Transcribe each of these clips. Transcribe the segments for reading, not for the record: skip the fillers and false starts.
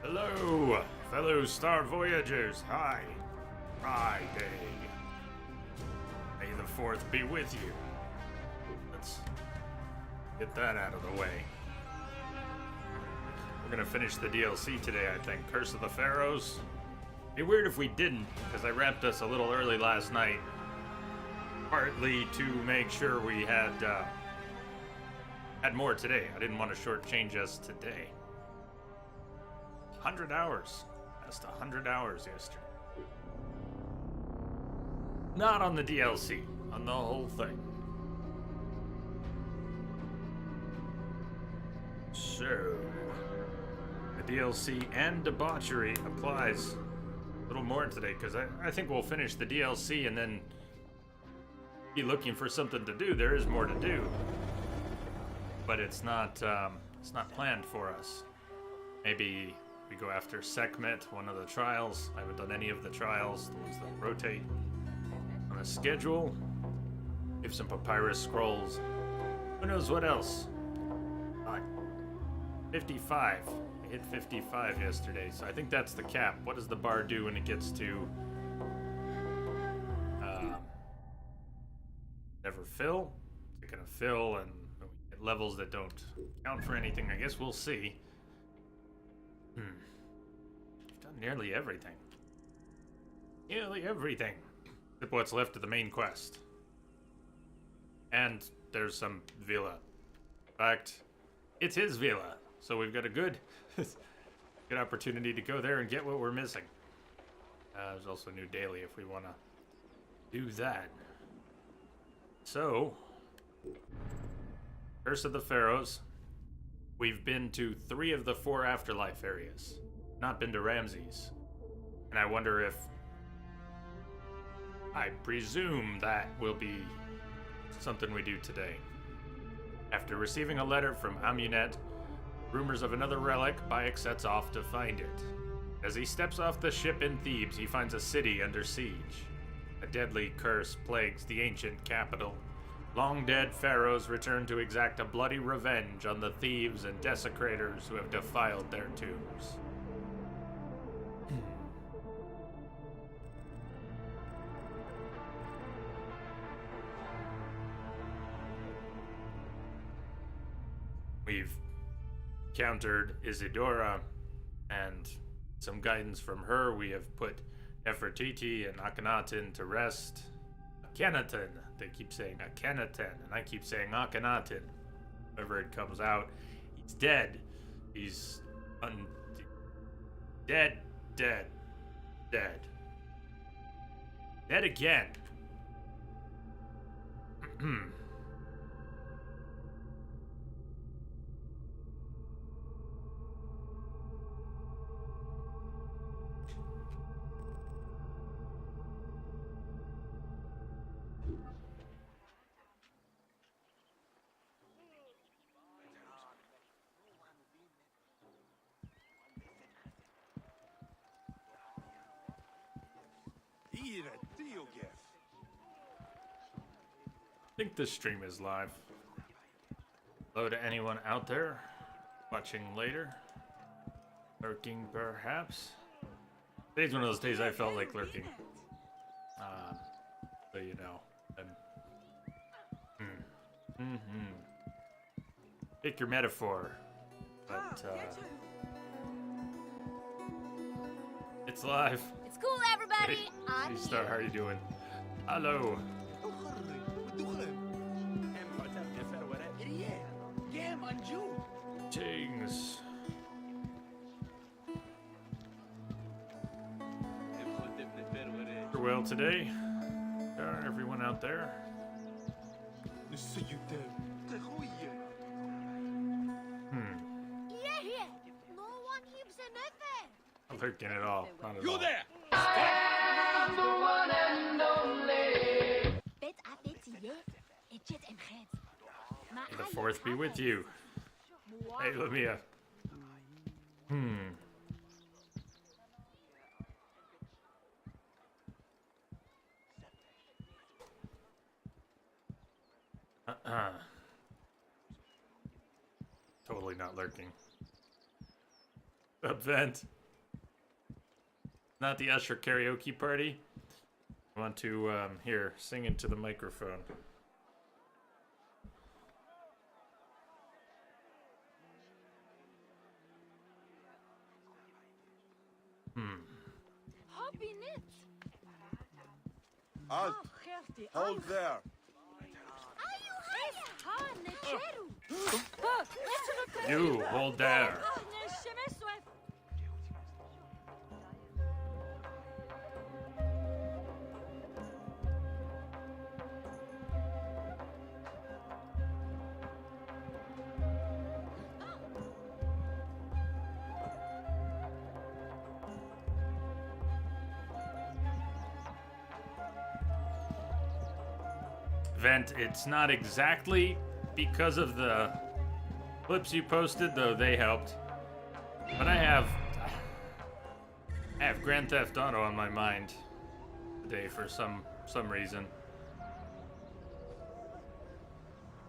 Hello, fellow Star Voyagers. Hi. Friday. May the 4th be with you. Let's get that out of the way. We're gonna finish the DLC today, I think. Curse of the Pharaohs. Be weird if we didn't, because I wrapped us a little early last night. Partly to make sure we had more today. I didn't want to shortchange us today. 100 hours. That's 100 hours yesterday. Not on the DLC, on the whole thing. So, the DLC and debauchery applies a little more today, because I think we'll finish the DLC and then be looking for something to do. There is more to do, but it's not planned for us. Maybe we go after Sekhmet, one of the trials. I haven't done any of the trials, the ones that rotate on a schedule. Give some papyrus scrolls. Who knows what else? 55. I hit 55 yesterday, so I think that's the cap. What does the bar do when it gets to never fill? Is it gonna fill and we get levels that don't count for anything? I guess we'll see. We've done nearly everything. Nearly everything. Except what's left of the main quest. And there's some villa. In fact, it's his villa. So we've got a good opportunity to go there and get what we're missing. There's also a new daily if we want to do that. So, Curse of the Pharaohs. We've been to 3 of the 4 afterlife areas. Not been to Ramses. And I wonder if... I presume that will be something we do today. After receiving a letter from Amunet, rumors of another relic, Bayek sets off to find it. As he steps off the ship in Thebes, he finds a city under siege. A deadly curse plagues the ancient capital. Long-dead pharaohs return to exact a bloody revenge on the thieves and desecrators who have defiled their tombs. We've encountered Isidora, and some guidance from her. We have put Nefertiti and Akhenaten to rest. Akhenaten, they keep saying Akhenaten, and I keep saying Akhenaten. Whenever it comes out, he's dead. He's dead, dead, dead. Dead again. I think this stream is live. Hello to anyone out there watching later. Lurking, perhaps. Today's one of those days I felt like lurking. So you know. Pick your metaphor. But, it's live. It's cool, everybody. Hey, Star, how are you doing? Hello. Jings. Well today. Everyone out there. I'm lurking at all. Not at all. there! May the 4th be with you. Hey, Lamia. Totally not lurking. Event. Not the Usher karaoke party. I want to, here, sing into the microphone. Halt! Hold there! You, hold there. Vent, it's not exactly because of the clips you posted, though they helped. But I have Grand Theft Auto on my mind today for some reason.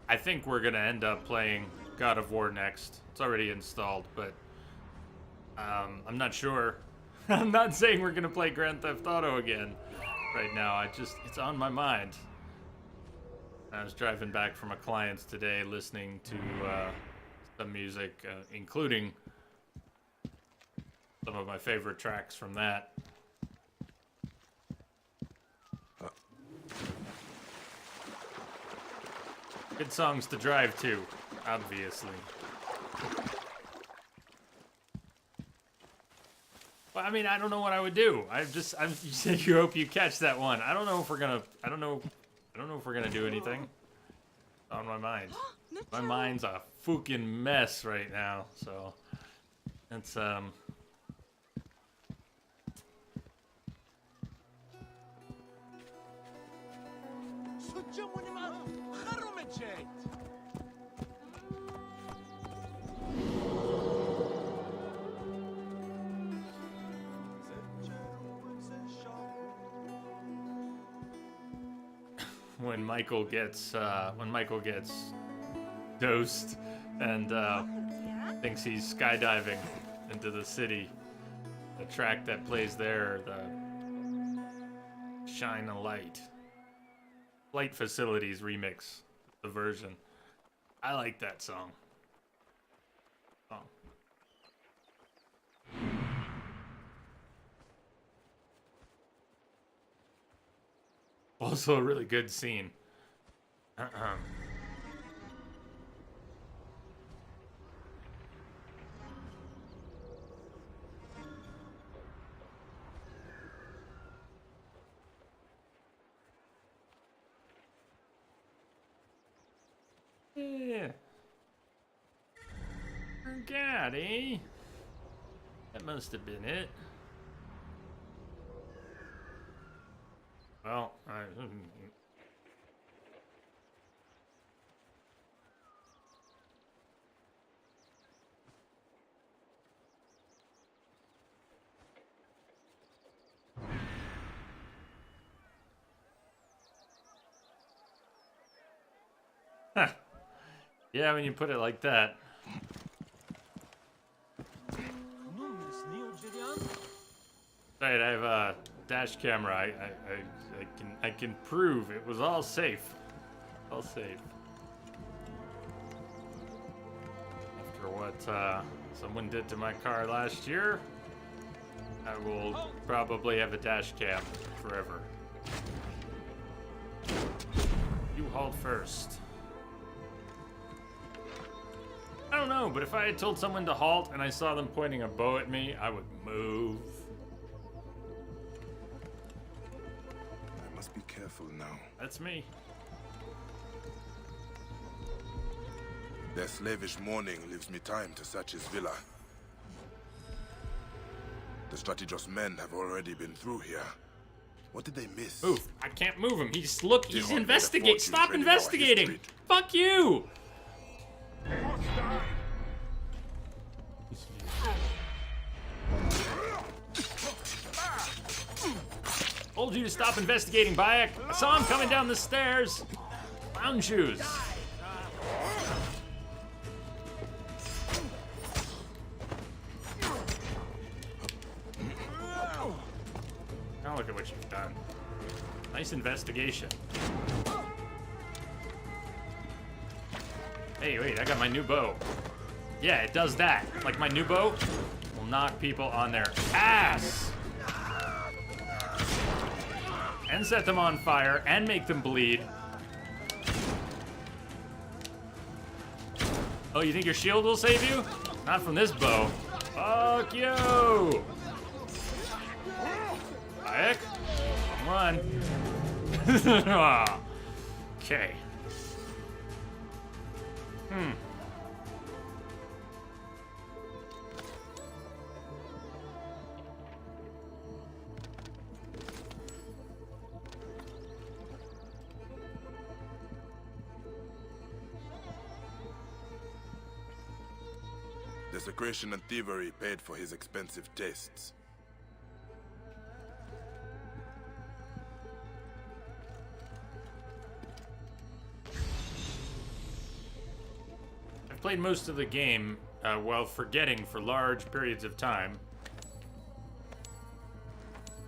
I think we're gonna end up playing God of War next. It's already installed, but I'm not sure. I'm not saying we're gonna play Grand Theft Auto again right now. It's on my mind. I was driving back from a client's today, listening to some music, including some of my favorite tracks from that. Good songs to drive to, obviously. Well, I mean, I don't know what I would do. You said you hope you catch that one. I don't know if we're gonna do anything. It's on my mind. My mind's a fucking mess right now, so that's when Michael gets dosed and thinks he's skydiving into the city. The track that plays there, the Shine a Light. Flight Facilities remix, the version. I like that song. Also a really good scene. Yeah. God, eh? That must have been it. Well, huh. Yeah, when you put it like that. Right, I have a dash camera. I can prove it was all safe. All safe. After what someone did to my car last year, I will probably have a dash cam forever. You halt first. I don't know, but if I had told someone to halt and I saw them pointing a bow at me, I would move. I must be careful now. That's me. Their slavish mourning leaves me time to search his villa. The Strategos men have already been through here. What did they miss? Move. I can't move him. He's investigating. Stop investigating. Fuck you. Told you to stop investigating, Bayek. I saw him coming down the stairs. Clown shoes. look at what you've done. Nice investigation. Hey, wait, I got my new bow. Yeah, it does that. Like my new bow will knock people on their ass. And set them on fire and make them bleed. Oh, you think your shield will save you? Not from this bow. Fuck you! Heck? Come on. Okay. Desecration and thievery paid for his expensive tastes. I've played most of the game while forgetting for large periods of time,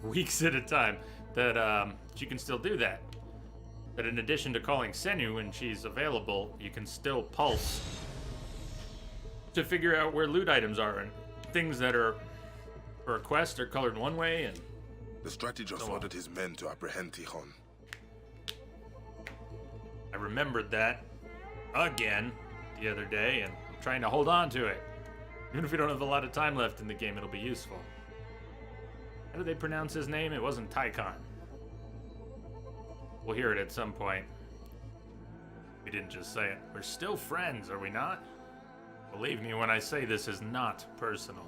weeks at a time, that you can still do that. That in addition to calling Senu when she's available, you can still pulse to figure out where loot items are and things that are for a quest are colored one way and The strategist ordered his men to apprehend Tikhon. I remembered that again the other day and I'm trying to hold on to it. Even if we don't have a lot of time left in the game, it'll be useful. How did they pronounce his name? It wasn't Tychon. We'll hear it at some point. We didn't just say it. We're still friends, are we not? Believe me when I say this is not personal.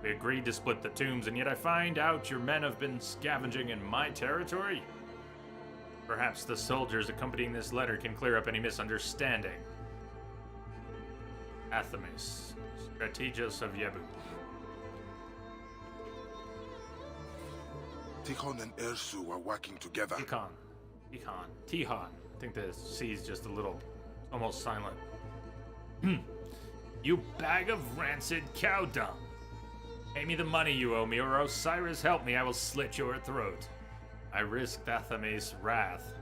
We agreed to split the tombs, and yet I find out your men have been scavenging in my territory? Perhaps the soldiers accompanying this letter can clear up any misunderstanding. Athames, Strategos of Yebu. Tikhon and Ersu were working together. Tihon. I think the C is just a little, almost silent. You bag of rancid cow dung. Pay me the money you owe me, or Osiris help me, I will slit your throat. I risked Athames' wrath.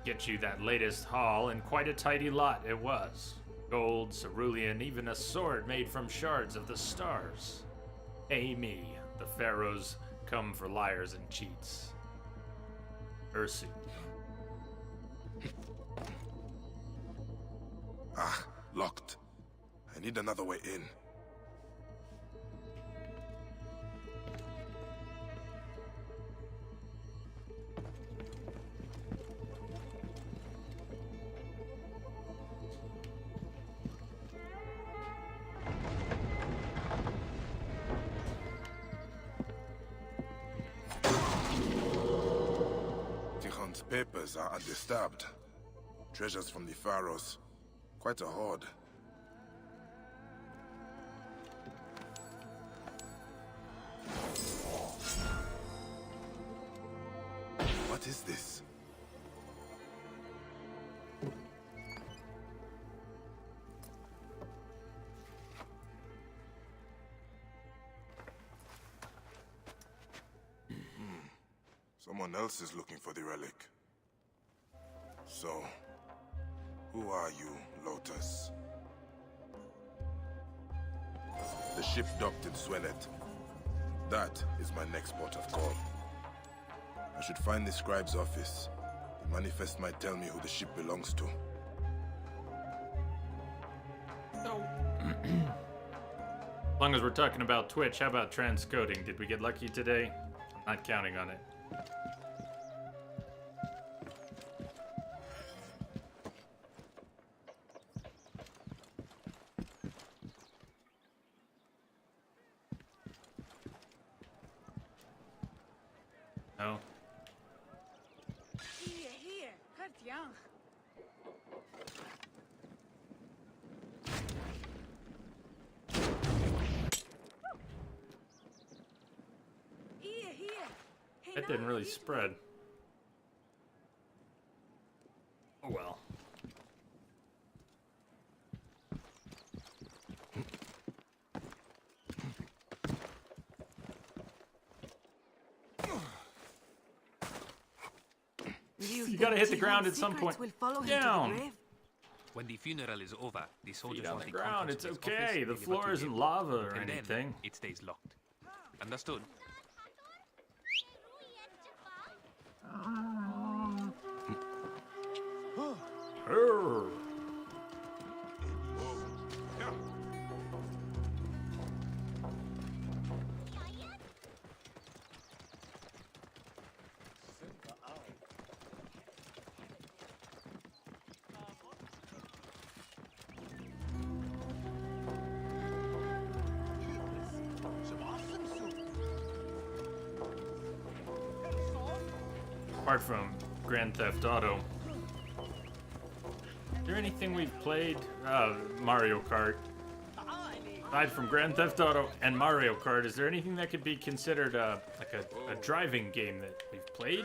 Get you that latest haul, and quite a tidy lot it was. Gold, cerulean, even a sword made from shards of the stars. Pay me. The pharaohs come for liars and cheats. Ursu. Ah, locked. I need another way in. Tikhon's papers are undisturbed. Treasures from the Pharaohs. Quite a hoard. What is this? Someone else is looking for the relic. So, who are you, Lotus? The ship docked in Swenet. That is my next port of call. I should find the scribe's office. The manifest might tell me who the ship belongs to. No. As long as we're talking about Twitch, how about transcoding? Did we get lucky today? I'm not counting on it. No. Here, cut young. That didn't really spread. Oh well. You gotta hit the ground at some point. Down. When the funeral is over, the soldiers Feet on want the the ground. contents It's of his okay. office The delivered floor to isn't him, lava or and then anything. it stays locked. Understood? Urgh. Apart from Grand Theft Auto, is there anything we've played? Mario Kart. Aside from Grand Theft Auto and Mario Kart, is there anything that could be considered like a driving game that we've played?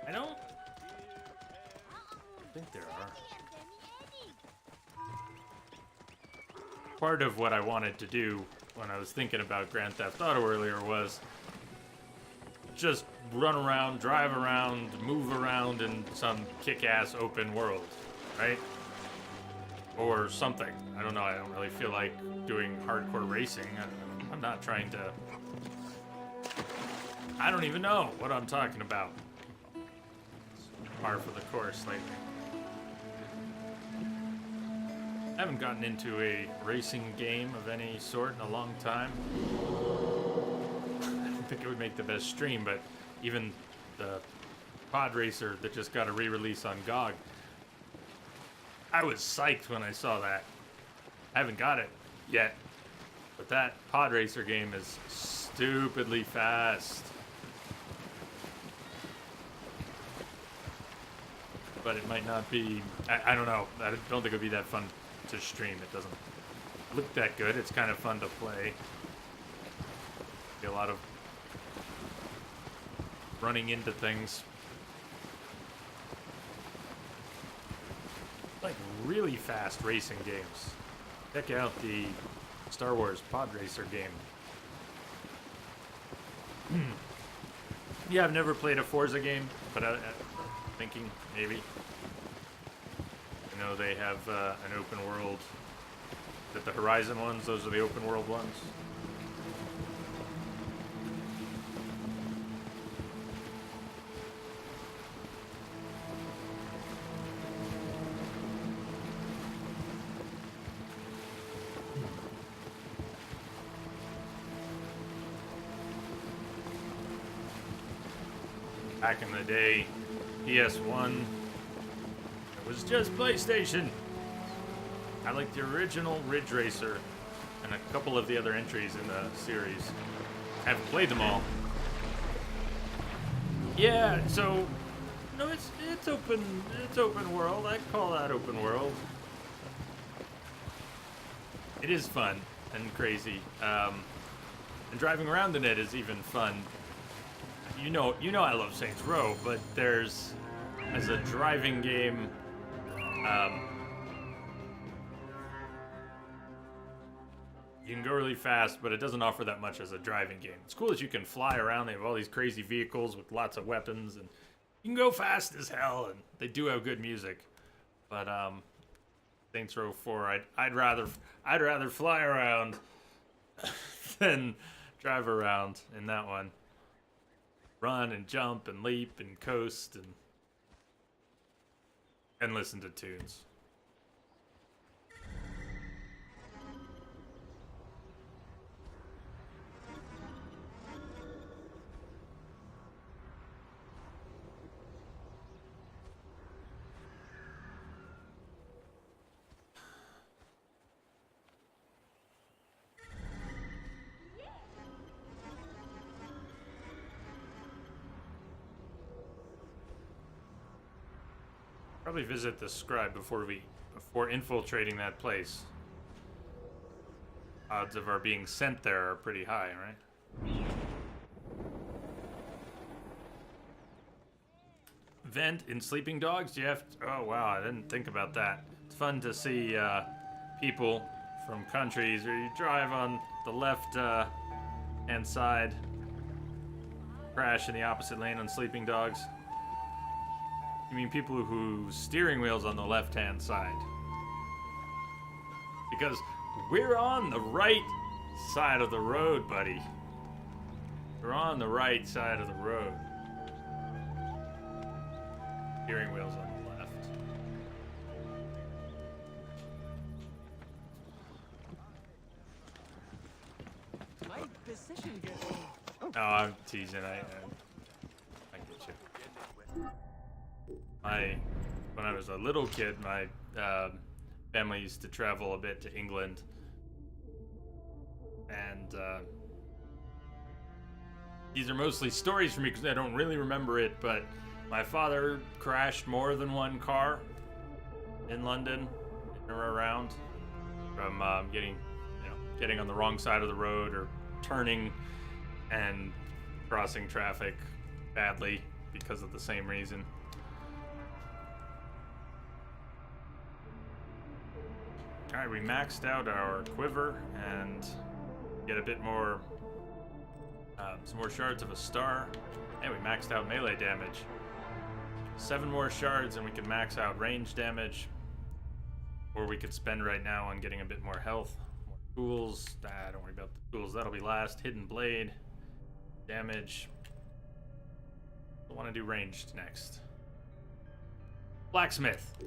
I don't think there are. Part of what I wanted to do when I was thinking about Grand Theft Auto earlier was just run around, drive around, move around in some kick-ass open world, right? Or something. I don't know. I don't really feel like doing hardcore racing. I'm not trying to... I don't even know what I'm talking about. Par for the course lately. I haven't gotten into a racing game of any sort in a long time. I don't think it would make the best stream, but even the Pod Racer that just got a re-release on GOG, I was psyched when I saw that. I haven't got it yet, but that Pod Racer game is stupidly fast. But it might not be, I don't know. I don't think it would be that fun to stream. It doesn't look that good. It's kind of fun to play. Be a lot of running into things. Like really fast racing games. Check out the Star Wars Pod Racer game. Yeah, I've never played a Forza game, but I'm thinking maybe. I know they have an open world. Is it the Horizon ones? Those are the open world ones. Back in the day, PS1, it was just PlayStation. I like the original Ridge Racer and a couple of the other entries in the series. I haven't played them all. Yeah, so no, it's open world. I call that open world. It is fun and crazy, and driving around in it is even fun. You know I love Saints Row, but there's, as a driving game, you can go really fast, but it doesn't offer that much as a driving game. It's cool that you can fly around. They have all these crazy vehicles with lots of weapons, and you can go fast as hell, and they do have good music. But Saints Row 4, I'd rather fly around than drive around in that one. Run and jump and leap and coast and listen to tunes. Probably visit the scribe before infiltrating that place. Odds of our being sent there are pretty high, right? Vent in Sleeping Dogs? You have to, oh wow, I didn't think about that. It's fun to see people from countries where you drive on the left hand side, crash in the opposite lane on Sleeping Dogs. You mean people whose steering wheel's on the left-hand side? Because we're on the right side of the road, buddy. We're on the right side of the road. Steering wheel's on the left. My position gets. Oh, I'm teasing. I get you. When I was a little kid, my family used to travel a bit to England, and these are mostly stories for me because I don't really remember it. But my father crashed more than one car in London or around from getting on the wrong side of the road or turning and crossing traffic badly because of the same reason. Alright, we maxed out our quiver and get a bit more, some more shards of a star. And we maxed out melee damage. 7 more shards and we can max out range damage. Or we could spend right now on getting a bit more health. More tools. Don't worry about the tools. That'll be last. Hidden blade. Damage. I want to do ranged next. Blacksmith.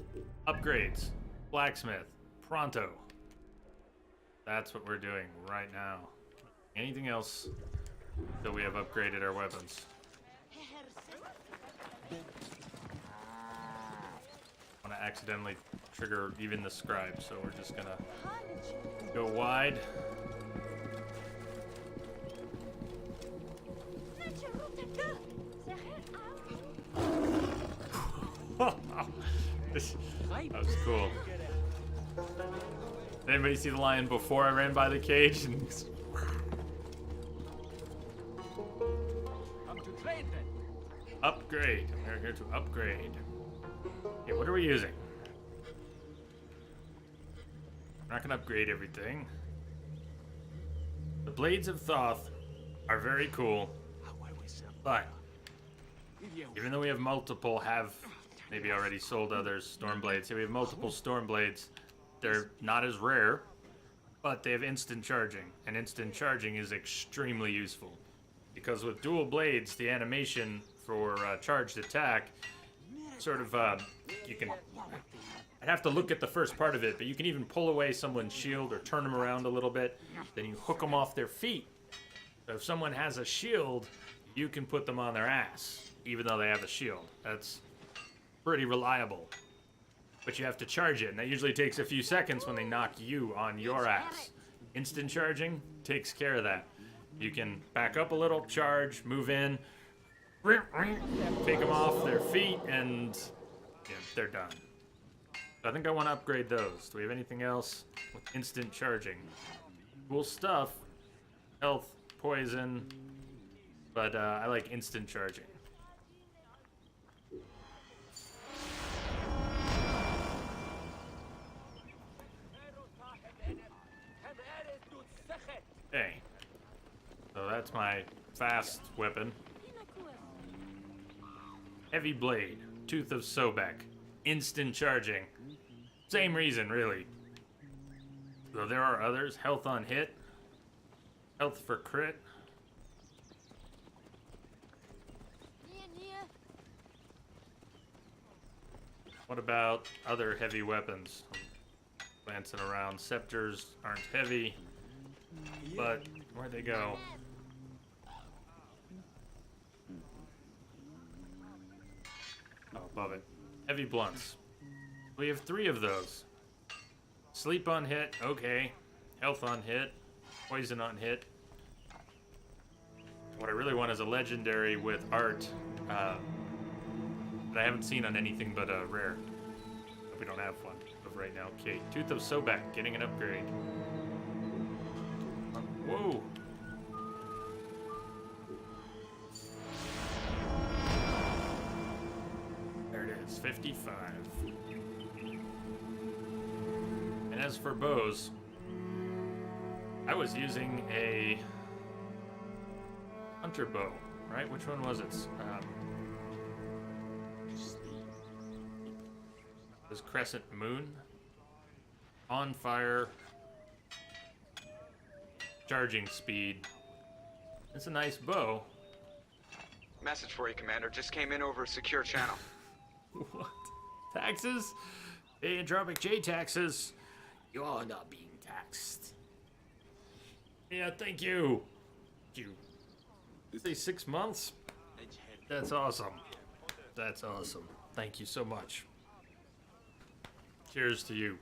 Upgrades. Blacksmith. Pronto. That's what we're doing right now. Anything else that we have upgraded our weapons? I want to accidentally trigger even the scribe, so we're just gonna go wide. That was cool. Did anybody see the lion before I ran by the cage? Come to trade then. Upgrade. We're here to upgrade. Okay, what are we using? We're not gonna upgrade everything. The Blades of Thoth are very cool, but even though we have multiple, have maybe already sold others, Storm Blades. Here we have multiple Storm Blades. They're not as rare, but they have instant charging, and instant charging is extremely useful. Because with dual blades, the animation for charged attack, sort of, you can... I'd have to look at the first part of it, but you can even pull away someone's shield or turn them around a little bit, then you hook them off their feet. So if someone has a shield, you can put them on their ass, even though they have a shield. That's pretty reliable. But you have to charge it, and that usually takes a few seconds when they knock you on your ass. Instant charging takes care of that. You can back up a little, charge, move in, take them off their feet, and yeah, they're done. So I think I want to upgrade those. Do we have anything else with instant charging? Cool stuff. Health, poison, but I like instant charging. Okay, so that's my fast weapon. Heavy blade, Tooth of Sobek, instant charging. Same reason, really. Though there are others. Health on hit, health for crit. What about other heavy weapons? Glancing around, scepters aren't heavy. But where'd they go? Oh, above it. Heavy blunts. We have 3 of those. Sleep on hit, okay. Health on hit. Poison on hit. What I really want is a legendary with art that I haven't seen on anything but rare. But we don't have one of right now. Okay, Tooth of Sobek, getting an upgrade. Whoa! There it is, 55. And as for bows, I was using a hunter bow, right? Which one was it? This crescent moon. On fire. Charging speed. It's a nice bow. Message for you, Commander. Just came in over a secure channel. What? Taxes? Anthropic J taxes. You're not being taxed. Yeah, thank you. Thank you. Say 6 months? That's awesome. That's awesome. Thank you so much. Cheers to you.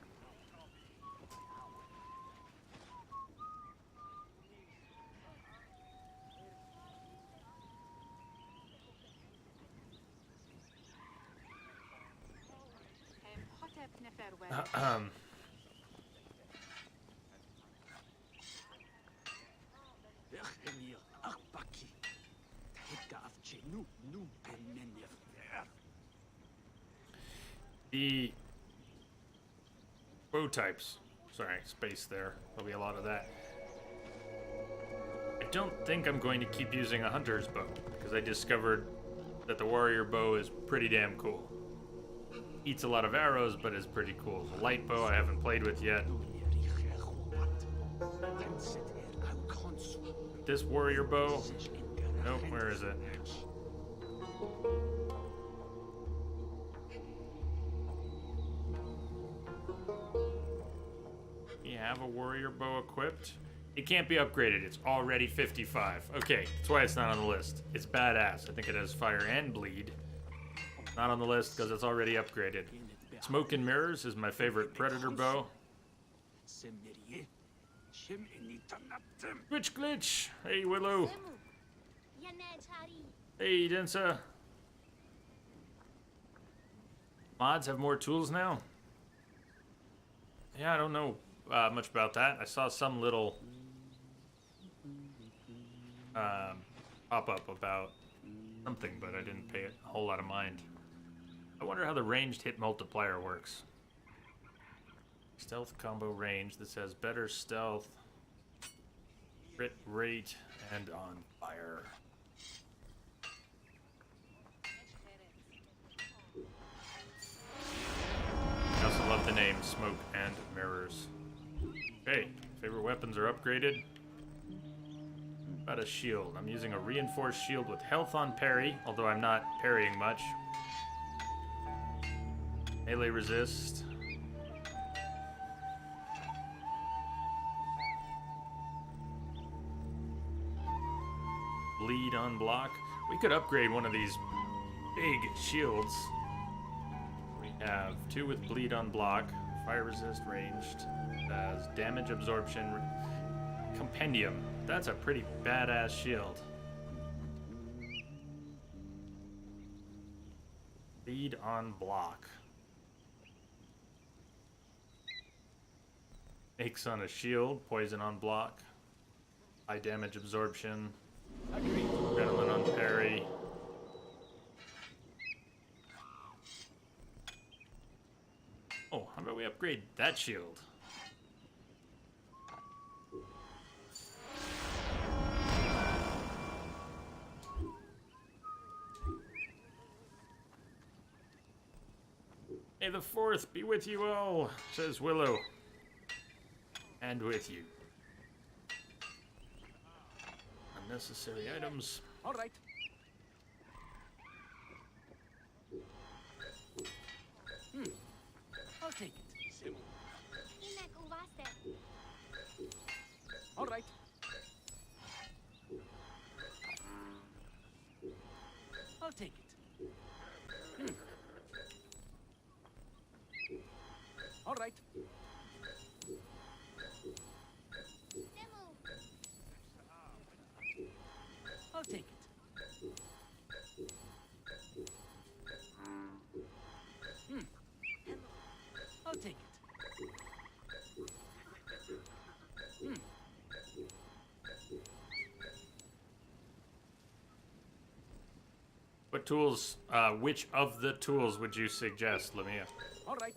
The bow types. Sorry, space there. There'll be a lot of that. I don't think I'm going to keep using a hunter's bow because I discovered that the warrior bow is pretty damn cool. Eats a lot of arrows, but is pretty cool. The light bow I haven't played with yet. This warrior bow. Nope, where is it? We have a warrior bow equipped. It can't be upgraded. It's already 55. Okay, that's why it's not on the list. It's badass. I think it has fire and bleed. Not on the list because it's already upgraded. Smoke and Mirrors is my favorite predator bow. Glitch glitch! Hey Willow! Hey Densa! Mods have more tools now? Yeah, I don't know much about that. I saw some little pop-up about something, but I didn't pay it a whole lot of mind. I wonder how the ranged hit multiplier works. Stealth combo range that says better stealth, crit rate, and on fire. I also love the name Smoke and Mirrors. Okay, favorite weapons are upgraded. About a shield. I'm using a reinforced shield with health on parry, although I'm not parrying much. Melee resist. Bleed on block. We could upgrade one of these big shields. We have 2 with bleed on block, fire resist ranged, as damage absorption compendium. That's a pretty badass shield. Bleed on block. Aches on a shield, poison on block, high damage absorption, adrenaline on parry. Oh, how about we upgrade that shield? May the fourth be with you all, says Willow. And with you. Unnecessary items. All right. I'll take it. All right. I'll take it. All right. I'll take it. I'll take it. What tools, which of the tools would you suggest, Lamia? All right.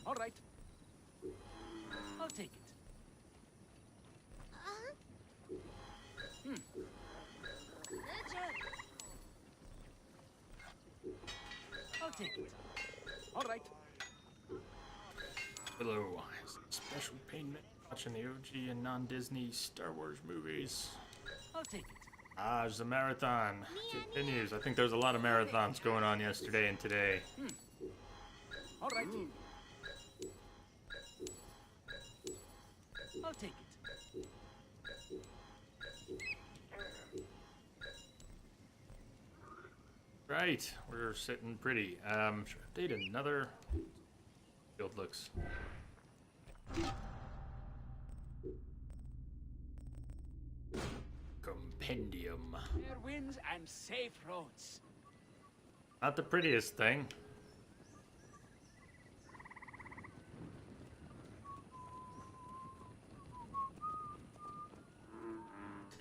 All right. I'll take it. Hello. Special payment watching the OG and non-Disney Star Wars movies. I'll take it. There's a marathon. Continues. I think there's a lot of marathons going on yesterday and today. All right. I'll take it. Right, we're sitting pretty. Should I update another? Field looks. Compendium. Fair winds and safe roads. Not the prettiest thing.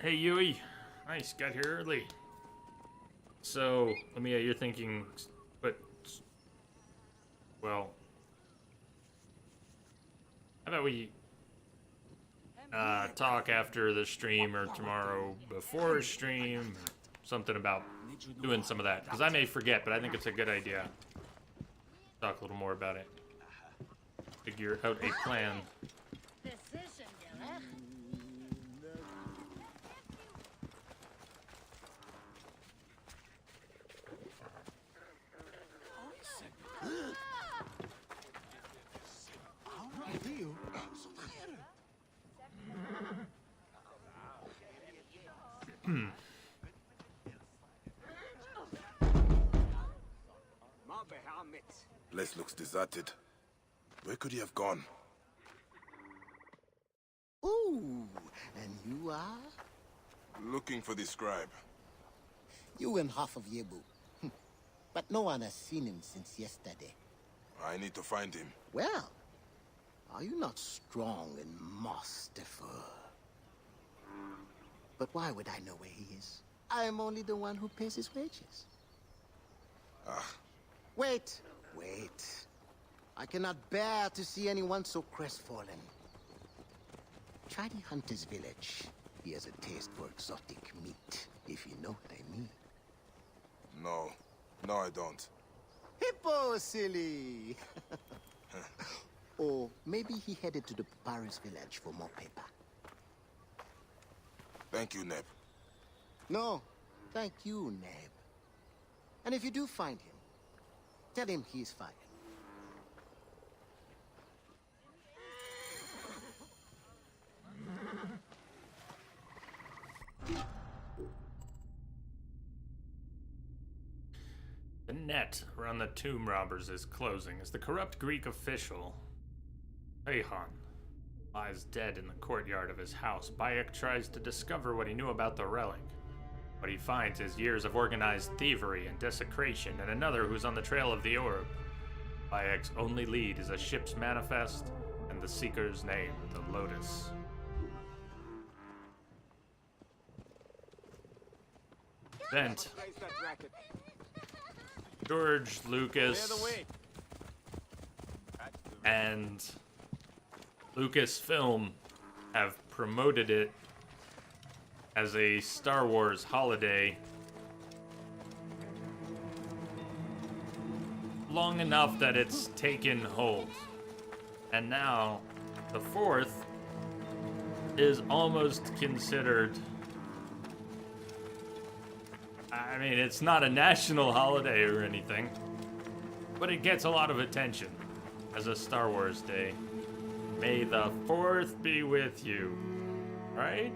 Hey Yui, nice, got here early. So, Lamia, you're thinking, but, well, how about we talk after the stream or tomorrow before stream, something about doing some of that, because I may forget, but I think it's a good idea. Talk a little more about it. Figure out a plan. Place looks deserted. Where could he have gone? Ooh, and you are? Looking for the scribe. You and half of Yebu. But no one has seen him since yesterday. I need to find him. Well, are you not strong and masterful? But why would I know where he is? I am only the one who pays his wages. Wait. I cannot bear to see anyone so crestfallen. Try the hunter's village. He has a taste for exotic meat, if you know what I mean. No, I don't. Hippo, silly! Or maybe he headed to the Pharaohs village for more paper. Thank you, Neb. No, thank you, Neb. And if you do find him, tell him he's fired. The net around the tomb robbers is closing as the corrupt Greek official, Pharaohs, lies dead in the courtyard of his house. Bayek tries to discover what he knew about the relic. What he finds is years of organized thievery and desecration, and another who's on the trail of the orb. Bayek's only lead is a ship's manifest and the seeker's name, the Lotus. Vent. George Lucas and Lucasfilm have promoted it as a Star Wars holiday long enough that it's taken hold. And now the 4th is almost considered, I mean, it's not a national holiday or anything, but it gets a lot of attention as a Star Wars day. May the 4th be with you, right?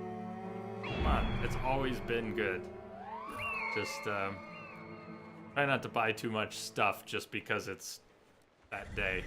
Come on, it's always been good. Just try not to buy too much stuff just because it's that day.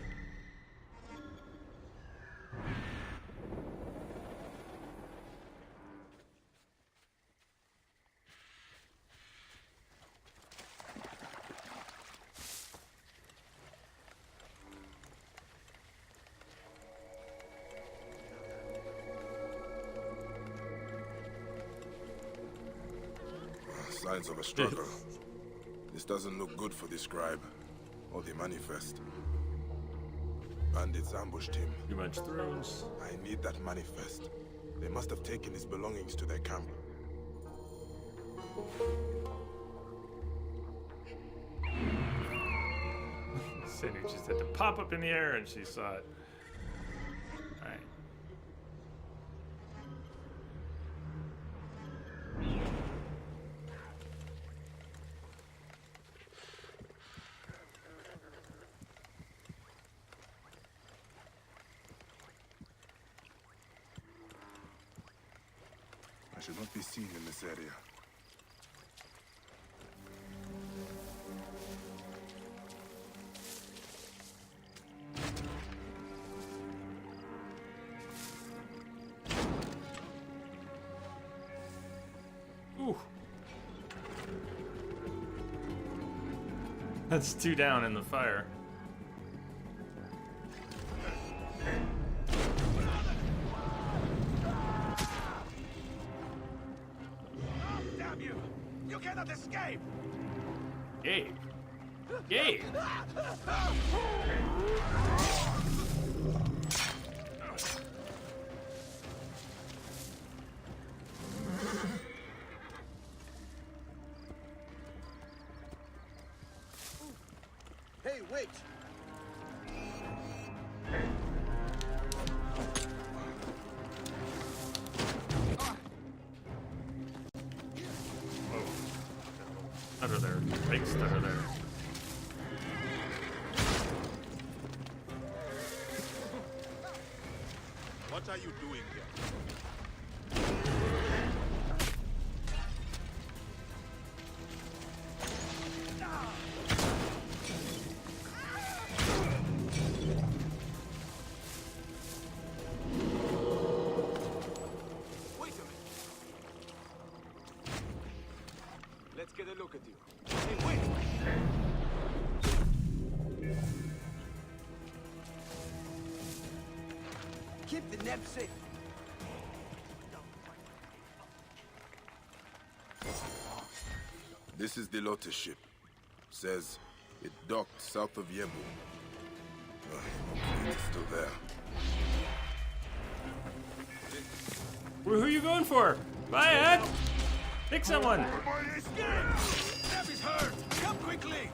Signs of a struggle. This doesn't look good for the scribe or the manifest. Bandits ambushed him. Too much thrones. I need that manifest. They must have taken his belongings to their camp. Cindy just had to pop up in the air and she saw it. Alright. I should not be seen in this area. Ooh. That's 2 down in the fire. Damn you! You cannot escape! Gabe. Gabe. Hey, wait! Whoa. Stutter there. Big stutter there. What are you doing here? Wait a minute. Let's get a look at you. Hey, wait! Keep the net safe. This is the Lotus ship. Says it docked south of Yebu. It's still there. Who are you going for? Bye, Ed. Pick someone. Step is hurt! Come quickly!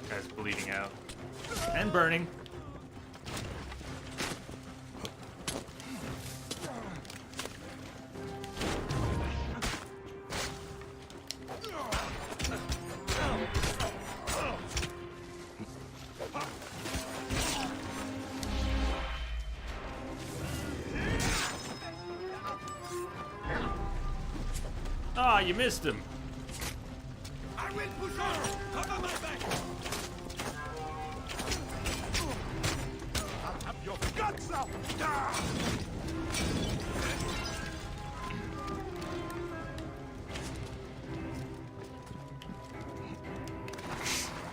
Guy's bleeding out and burning. Ah, you missed him. I will push on! Cover my back! I'll have your guts out!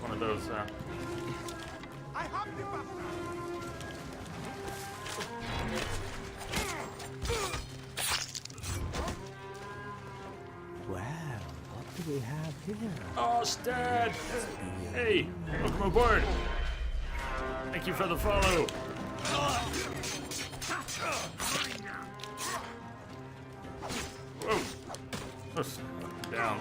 One of those, I have the bastard! Well, what do we have here? Oh, Stad! Hey, welcome aboard. Thank you for the follow. Whoa. Oof. Down.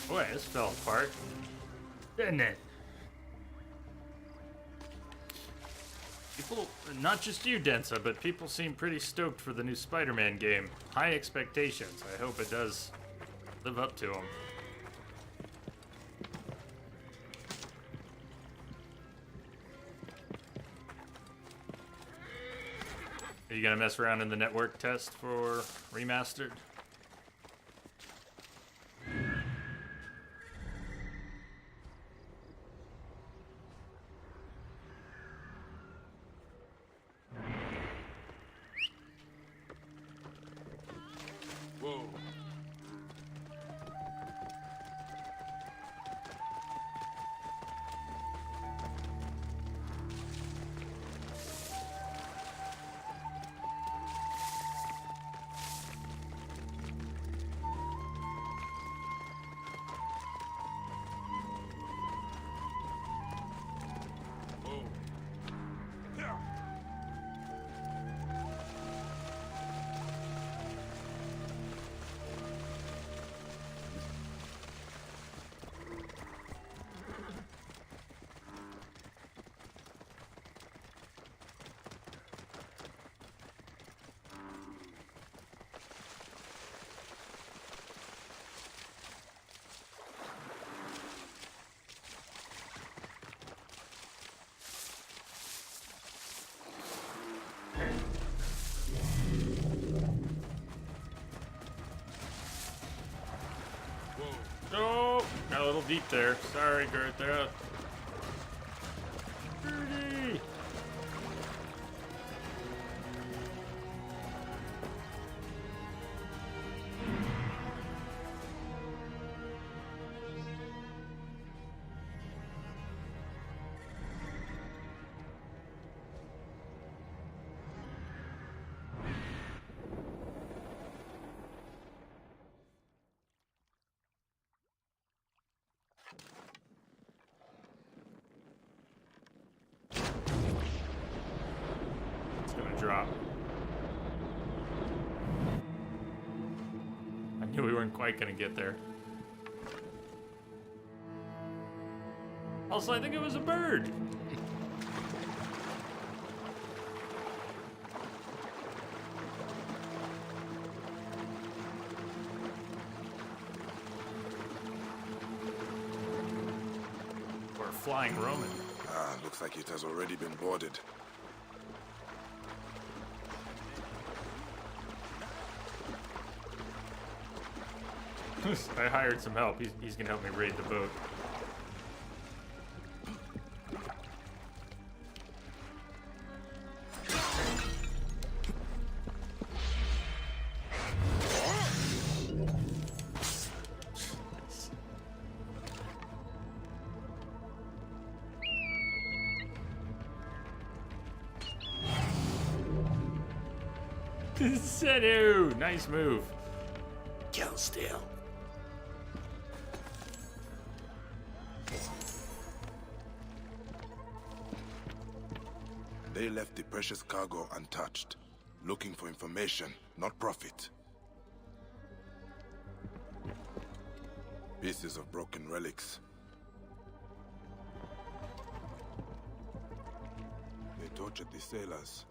Boy, this fell apart. Didn't it? People, not just you, Densa, but people seem pretty stoked for the new Spider-Man game. High expectations. I hope it does live up to them. Are you gonna mess around in the network test for remastered? Whoa. Oh, got a little deep there. Sorry, Gertha. Gertie. It's gonna drop. I knew we weren't quite gonna get there. Also, I think it was a bird. Or a flying Roman. Ah, looks like it has already been boarded. I hired some help. He's gonna help me raid the boat. Sedu! Nice move. Kill still. They left the precious cargo untouched, looking for information, not profit. Pieces of broken relics. They tortured the sailors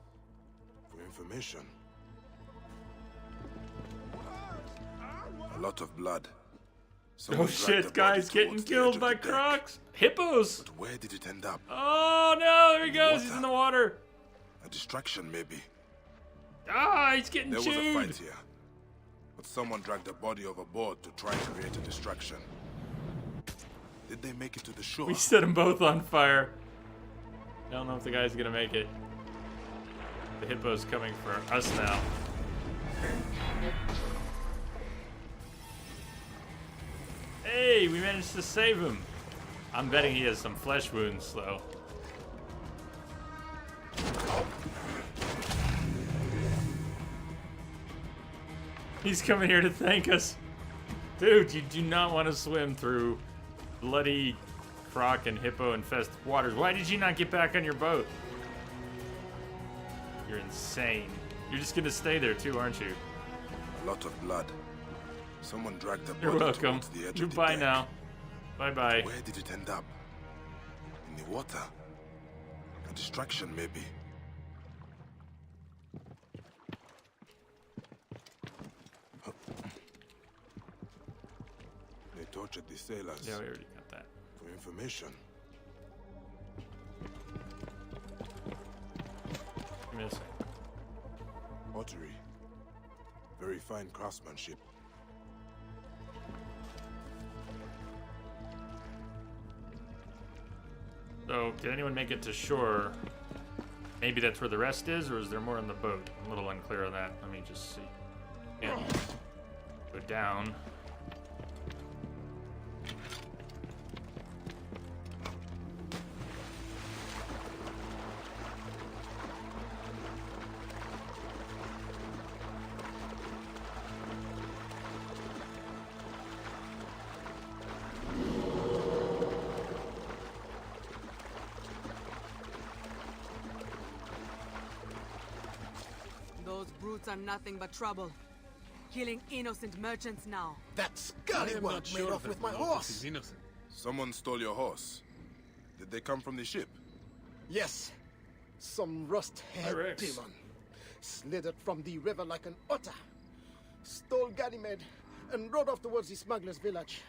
for information. A lot of blood. Someone Oh dragged shit, the body guys getting towards the killed edge of by the deck. crocs. Hippos! But where did it end up? Oh no, there he goes, he's in the water. A distraction, maybe. Ah, he's getting There was a chewed. fight here. But someone dragged the body overboard to try and create a distraction. Did they make it to the shore? We set them both on fire. I don't know if the guy's gonna make it. The hippo's coming for us now. Hey, we managed to save him. I'm betting he has some flesh wounds, though. He's coming here to thank us. Dude, you do not want to swim through bloody croc and hippo infested waters. Why did you not get back on your boat? You're insane. You're just gonna stay there too, aren't you? A lot of blood. Someone dragged the You're body welcome. towards the edge of the Goodbye deck. now. Bye-bye. Where did it end up? In the water? A distraction, maybe. They tortured the sailors Yeah, we already got that. for information. Give me a sec. Pottery. Very fine craftsmanship. So, did anyone make it to shore? Maybe that's where the rest is, or is there more on the boat? I'm a little unclear on that. Let me just see. Yeah. Go down. Those brutes are nothing but trouble. Killing innocent merchants now. That scallywag made off with my horse. Innocent. Someone stole your horse. Did they come from the ship? Yes. Some rust-haired Rex. demon. Slithered from the river like an otter. Stole Ganymede and rode off towards the smuggler's village.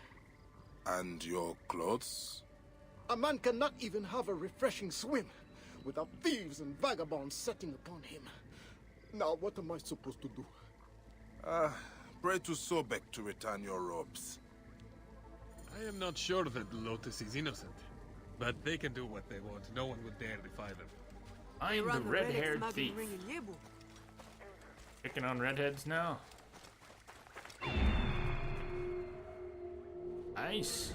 And your clothes? A man cannot even have a refreshing swim without thieves and vagabonds setting upon him. Now, what am I supposed to do? Pray to Sobek to return your robes. I am not sure that Lotus is innocent, but they can do what they want. No one would dare defy them. I'm the Run the red-haired relic thief. smuggling ring in Yebu. Picking on redheads now. Nice.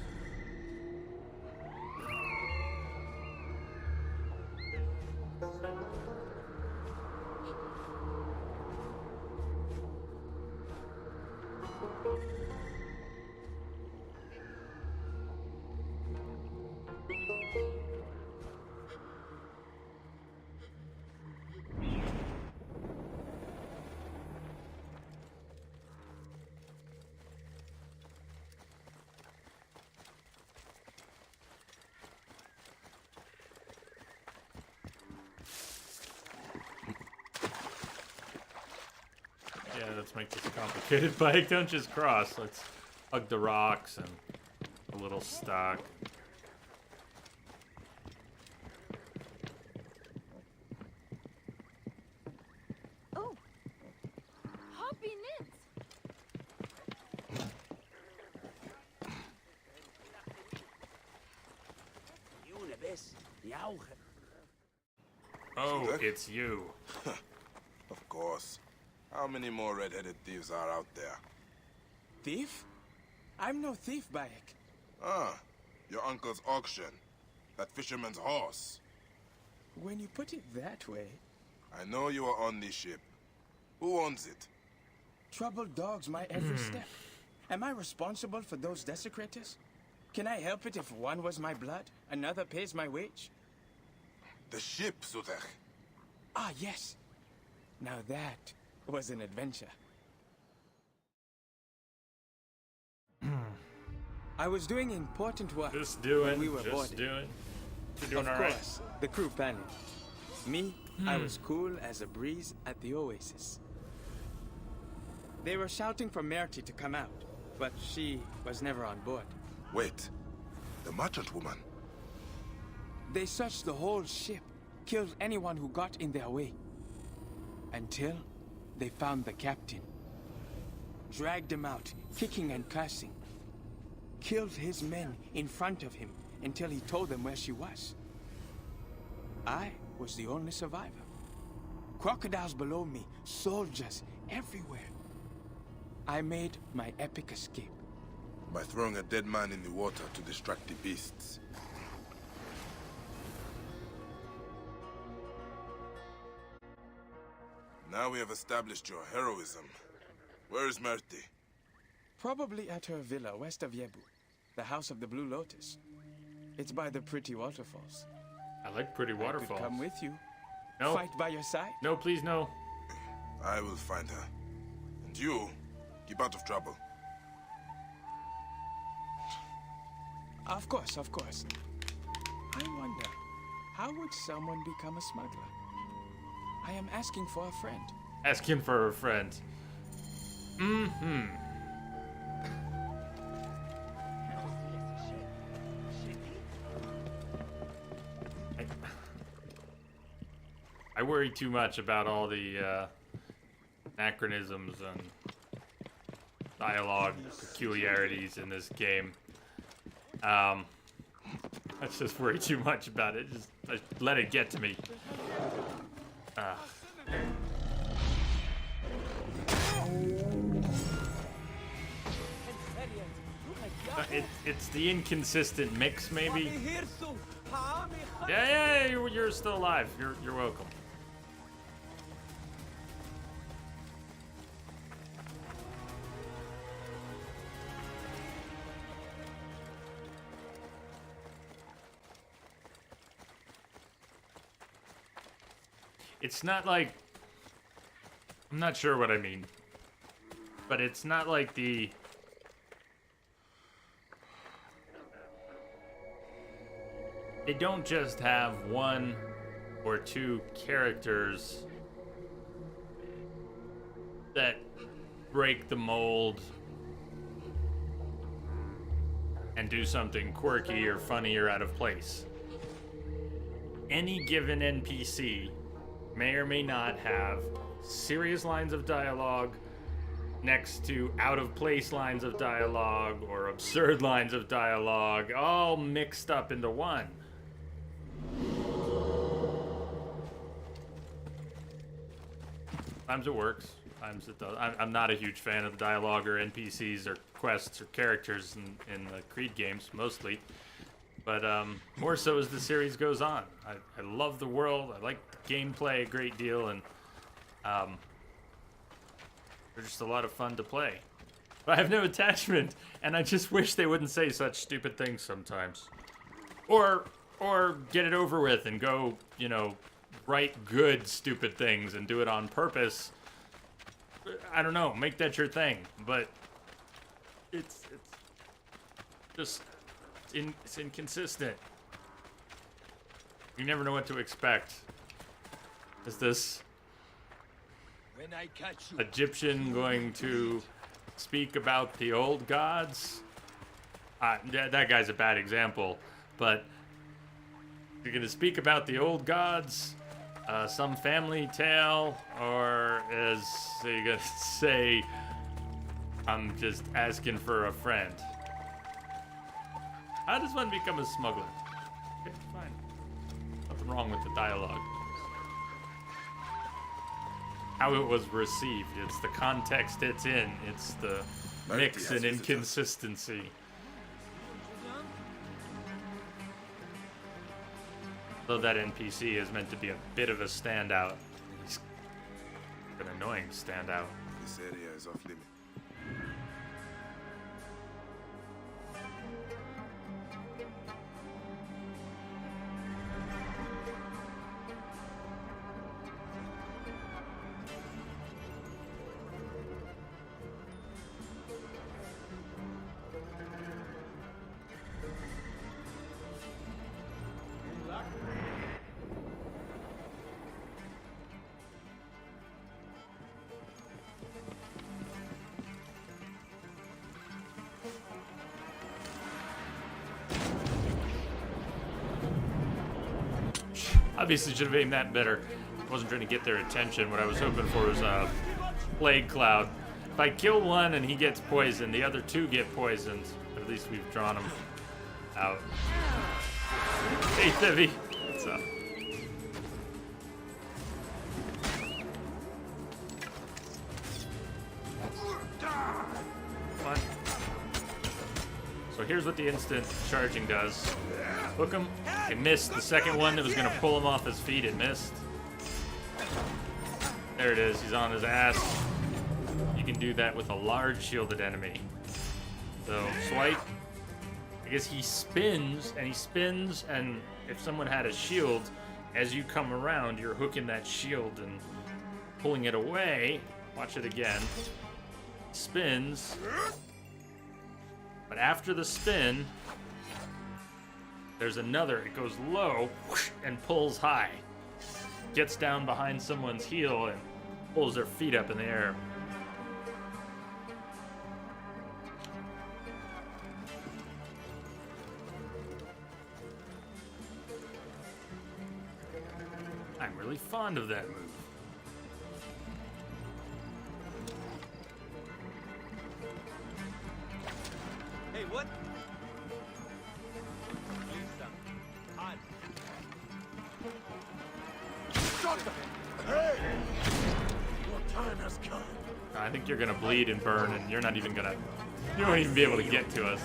Yeah, let's make this a complicated bike. Don't just cross. Let's hug the rocks and a little stock. Oh, hoppy nits. Oh, it's you. Of course. How many more red-headed thieves are out there? Thief? I'm no thief, Bayek. Ah, your uncle's auction. That fisherman's horse. When you put it that way... I know you are on this ship. Who owns it? Troubled dogs my every step. Am I responsible for those desecrators? Can I help it if one was my blood, another pays my wage? The ship, Sutech. Ah, yes. Now that was an adventure. I was doing important work when we were boarded. You're doing Of all right. course, the crew panicked. Me, I was cool as a breeze at the oasis. They were shouting for Merty to come out, but she was never on board. Wait. The merchant woman. They searched the whole ship, killed anyone who got in their way. Until they found the captain. Dragged him out, kicking and cursing. Killed his men in front of him until he told them where she was. I was the only survivor. Crocodiles below me, soldiers everywhere. I made my epic escape. By throwing a dead man in the water to distract the beasts. Now we have established your heroism. Where is Merti? Probably at her villa west of Yebu, the House of the Blue Lotus. It's by the pretty waterfalls. I like pretty I waterfalls. could come with you. No. Fight by your side. No, please, no. I will find her. And you, keep out of trouble. Of course, of course. I wonder, how would someone become a smuggler? I am asking for a friend. Asking for a friend. Mm-hmm. I worry too much about all the anachronisms and dialogue peculiarities in this game. I just worry too much about it. Just let it get to me. It's the inconsistent mix, maybe. Yeah, you're still alive. You're welcome. It's not like... I'm not sure what I mean. But it's not like the... They don't just have one or two characters that break the mold and do something quirky or funny or out of place. Any given NPC may or may not have serious lines of dialogue, next to out-of-place lines of dialogue or absurd lines of dialogue, all mixed up into one. Sometimes it works, sometimes it does. I'm not a huge fan of the dialogue or NPCs or quests or characters in the Creed games, mostly. But more so as the series goes on. I love the world, I like the gameplay a great deal, and they're just a lot of fun to play. But I have no attachment, and I just wish they wouldn't say such stupid things sometimes. Or get it over with and go, you know, write good stupid things and do it on purpose. I don't know, make that your thing. But it's just it's inconsistent. You never know what to expect. Is this When I catch you, Egyptian going to speak about the old gods? That guy's a bad example, but you're gonna speak about the old gods, some family tale, or is he gonna say, I'm just asking for a friend? How does one become a smuggler? Okay, fine. Nothing wrong with the dialogue. How it was received. It's the context it's in. It's the mix and inconsistency. Though that NPC is meant to be a bit of a standout. He's an annoying standout. This area is off limit. Obviously should have aimed that better. I wasn't trying to get their attention. What I was hoping for was a plague cloud. If I kill one and he gets poisoned, the other two get poisoned. At least we've drawn them out. Hey, Thivi. What's up? Come on. So here's what the instant charging does. Hook him. It missed. The second one that was going to pull him off his feet, it missed. There it is. He's on his ass. You can do that with a large shielded enemy. So, swipe. I guess he spins, and if someone had a shield, as you come around, you're hooking that shield and pulling it away. Watch it again. Spins. But after the spin, there's another. It goes low whoosh, and pulls high. Gets down behind someone's heel and pulls their feet up in the air. I'm really fond of that move. Hey, what? Hey! Your time has come. I think you're gonna bleed and burn, and you're not even gonna. You won't even be able to get to us.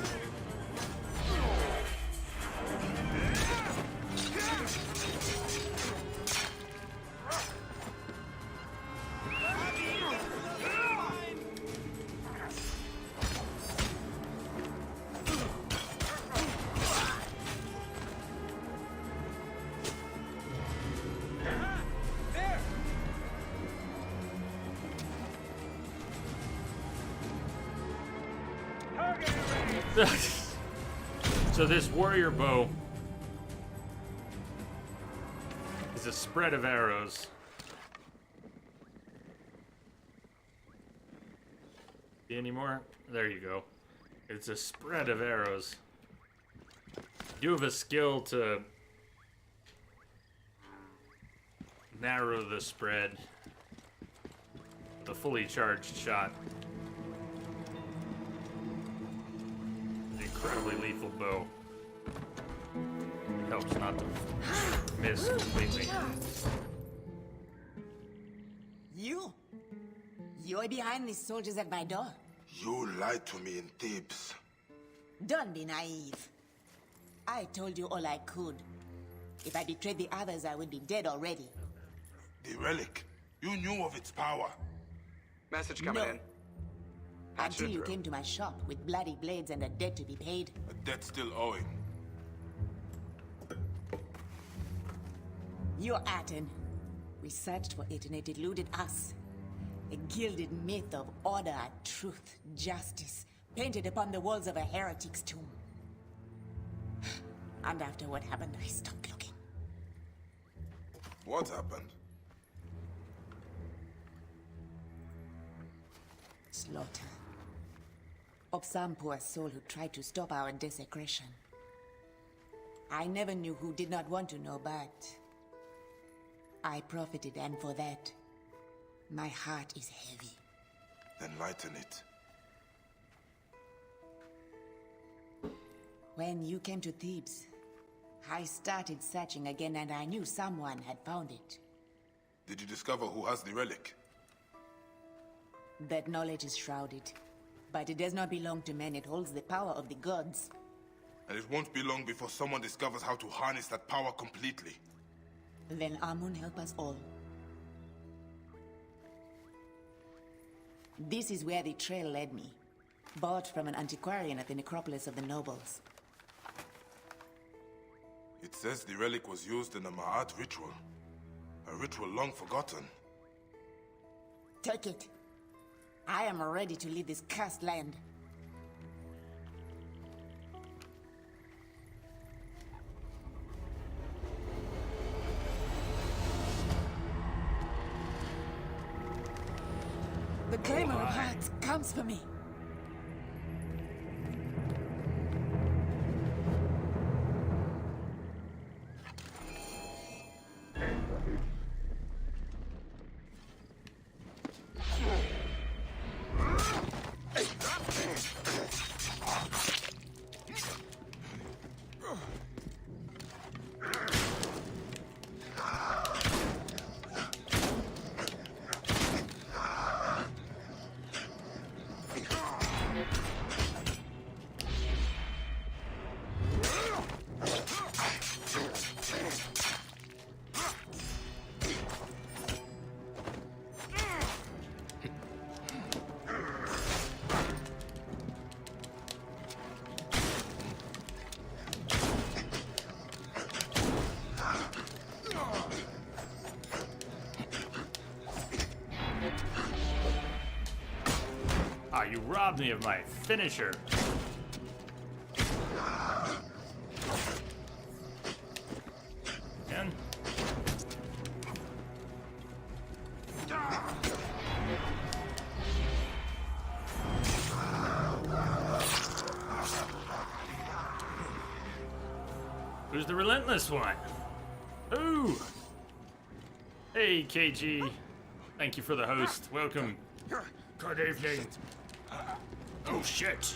So this warrior bow is a spread of arrows. See any more? There you go. It's a spread of arrows. You have a skill to narrow the spread with a fully charged shot. incredibly lethal bow. Helps not to miss completely. You're behind these soldiers at my door. You lied to me in Thebes. Don't be naive. I told you all I could. If I betrayed the others, I would be dead already. The relic. You knew of its power. Message coming in. Patch Until it you through. came to my shop with bloody blades and a debt to be paid. A debt still owing. You're Aten. We searched for it and it eluded us. A gilded myth of order, truth, justice, painted upon the walls of a heretic's tomb. And after what happened, I stopped looking. What happened? Slaughter. Of some poor soul who tried to stop our desecration. I never knew who did not want to know, but I profited, and for that, my heart is heavy. Enlighten it. When you came to Thebes, I started searching again and I knew someone had found it. Did you discover who has the relic? That knowledge is shrouded, but it does not belong to men. It holds the power of the gods. And it won't be long before someone discovers how to harness that power completely. Then Amun help us all. This is where the trail led me. Bought from an antiquarian at the necropolis of the nobles. It says the relic was used in a Ma'at ritual. A ritual long forgotten. Take it. I am ready to leave this cursed land. The claimer of hearts comes for me. Ah, you robbed me of my finisher. Again. Who's the relentless one? Ooh! Hey, KG. Thank you for the host. Welcome. Good evening. Oh, shit.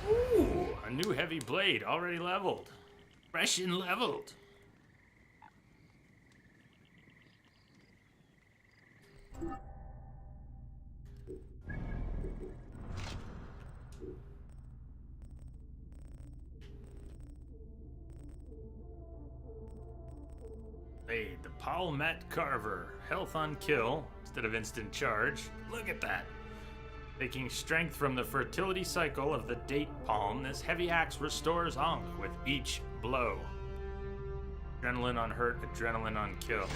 Ooh, a new heavy blade already leveled. Fresh and leveled. Hey, the Palmet Carver. Health on kill instead of instant charge. Look at that. Taking strength from the fertility cycle of the date palm, this heavy axe restores Ankh with each blow. Adrenaline on hurt, adrenaline on kill.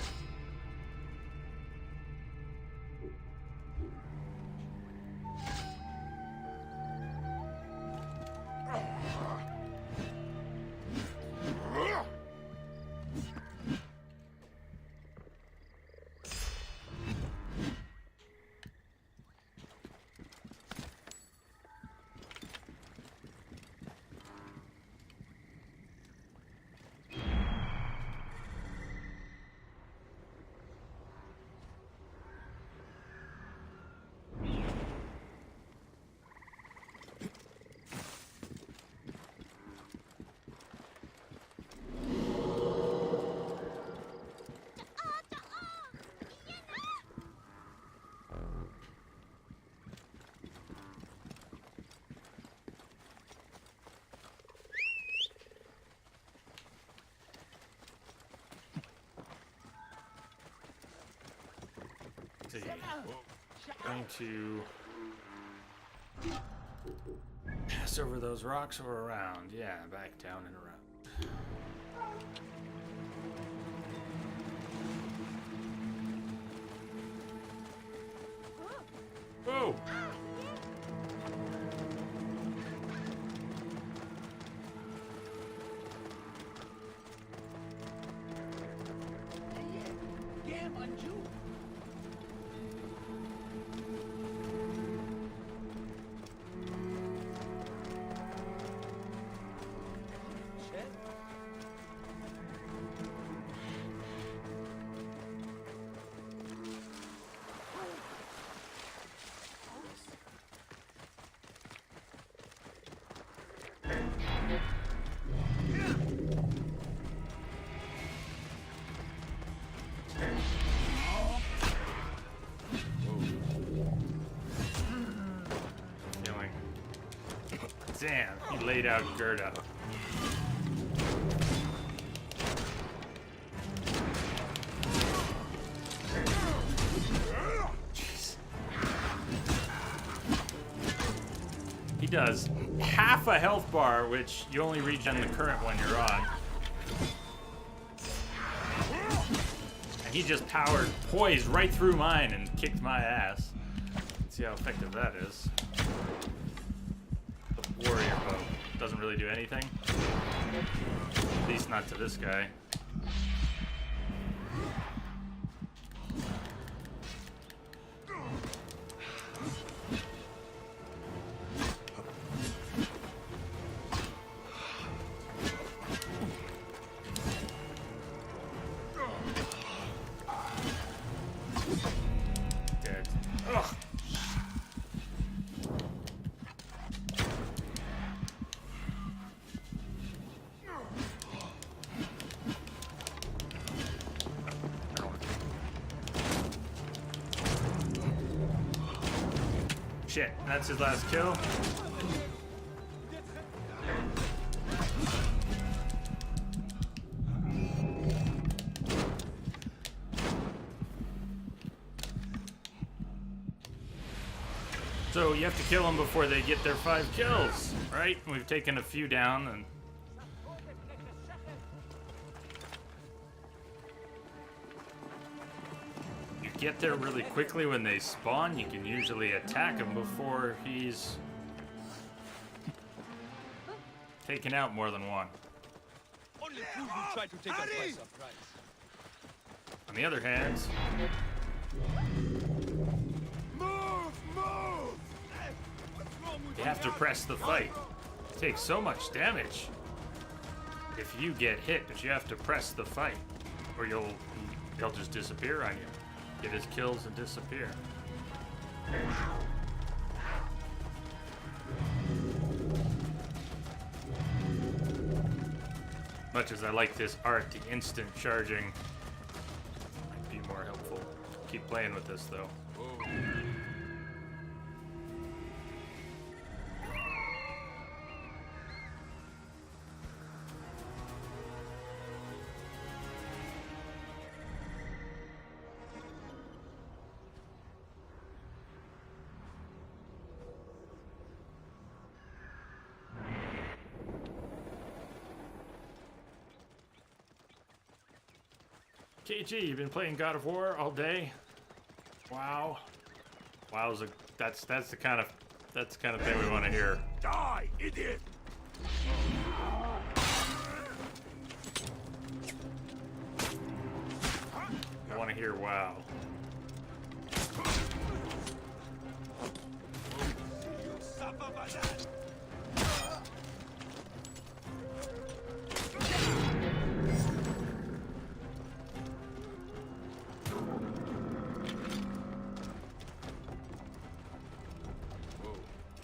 see. Going to pass over those rocks or around. Yeah, back down and around. Whoa! Damn, he laid out Gerda. Jeez. He does half a health bar, which you only regen the current one you're on. And he just poised right through mine and kicked my ass. Let's see how effective that is. Warrior bow doesn't really do anything. At least not to this guy. Dead. Ugh. Shit, that's his last kill. So you have to kill them before they get their 5 kills, right? We've taken a few down and get there really quickly when they spawn. You can usually attack him before he's taken out more than one. Only fools will try to take us by surprise. On the other hand, you have to press the fight. It takes so much damage if you get hit, but you have to press the fight, or they'll just disappear on you. Get his kills and disappear. Much as I like this art, the instant charging might be more helpful. Keep playing with this though. KG, you've been playing God of War all day? Wow. Wow's that's the kind of thing we want to hear. Die, idiot! I want to hear wow. You suffer by that!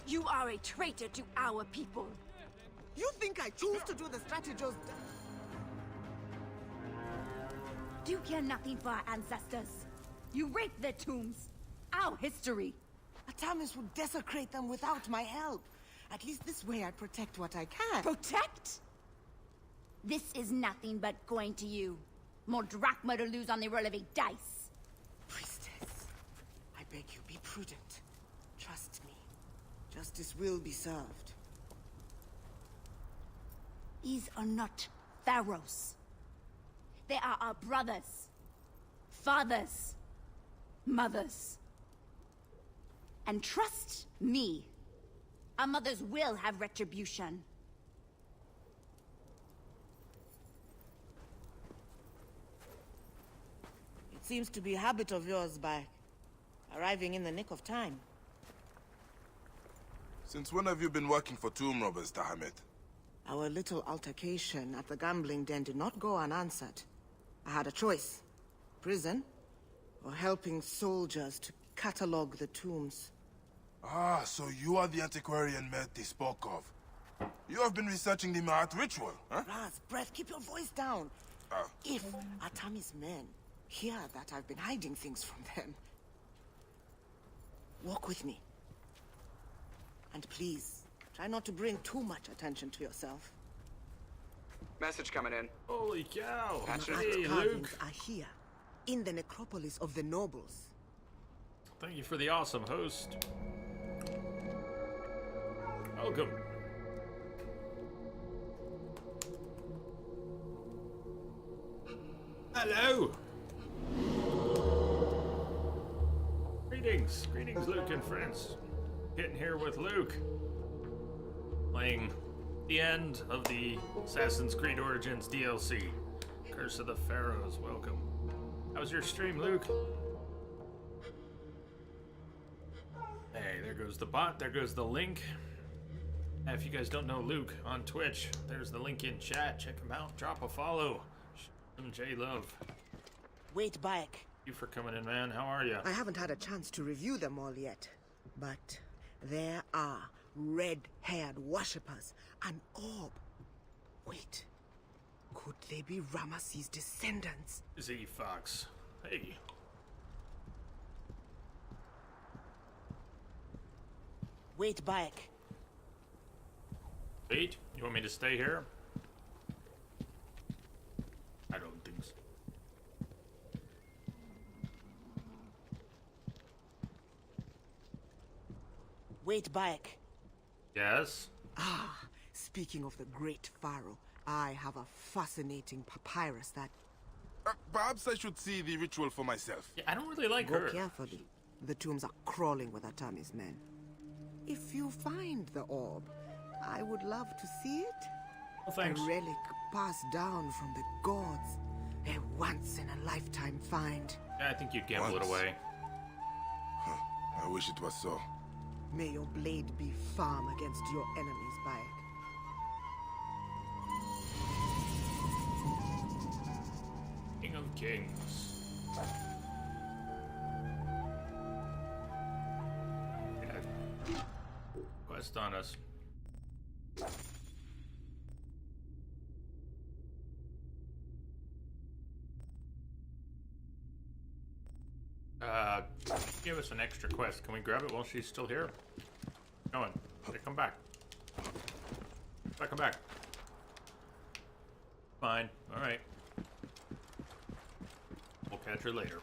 You are a traitor to our people. You think I choose to do the strategos? You care nothing for our ancestors. You raped their tombs. Our history. Atamis would desecrate them without my help. At least this way I protect what I can. Protect? This is nothing but going to you. More drachma to lose on the roll of a dice. Priestess, beg you, be prudent. Trust me. Justice will be served. These are not pharaohs. They are our brothers, fathers, mothers. And trust me, our mothers will have retribution. It seems to be a habit of yours by arriving in the nick of time. Since when have you been working for tomb robbers, Tahamet? Our little altercation at the gambling den did not go unanswered. I had a choice. Prison, or helping soldiers to catalog the tombs. Ah, so you are the antiquarian Mert they spoke of. You have been researching the Maat ritual, huh? Raz, Breath, keep your voice down. If Atami's men hear that I've been hiding things from them, walk with me. And please, try not to bring too much attention to yourself. Message coming in. Holy cow! Patching. Hey, Carvings Luke. are here, in the necropolis of the nobles. Thank you for the awesome host. Welcome. Hello. Greetings, Luke and friends. Getting here with Luke, playing the end of the Assassin's Creed Origins DLC, Curse of the Pharaohs. Welcome. How's your stream, Luke? Hey, there goes the bot. There goes the link. If you guys don't know Luke on Twitch, there's the link in chat. Check him out. Drop a follow. J Love. Wait, Bayek. Thank you for coming in, man. How are you? I haven't had a chance to review them all yet, but there are red-haired worshippers, an orb. Wait, could they be Ramesses' descendants? Z Fox. Hey. Wait, Bayek. Wait, you want me to stay here? I don't think so. Wait, Bayek. Yes? Ah, speaking of the great pharaoh, I have a fascinating papyrus that... Perhaps I should see the ritual for myself. Yeah, I don't really like Go her. carefully. The tombs are crawling with Atami's men. If you find the orb, I would love to see it. Well, thanks. A relic passed down from the gods. A once-in-a-lifetime find. Yeah, I think you'd gamble it Once. away. I wish it was so. May your blade be firm against your enemies, Bayek. King of Kings. Yeah. Quest on us. Give us an extra quest. Can we grab it while she's still here? Going. Okay, come back. Come back. Fine. All right. We'll catch her later.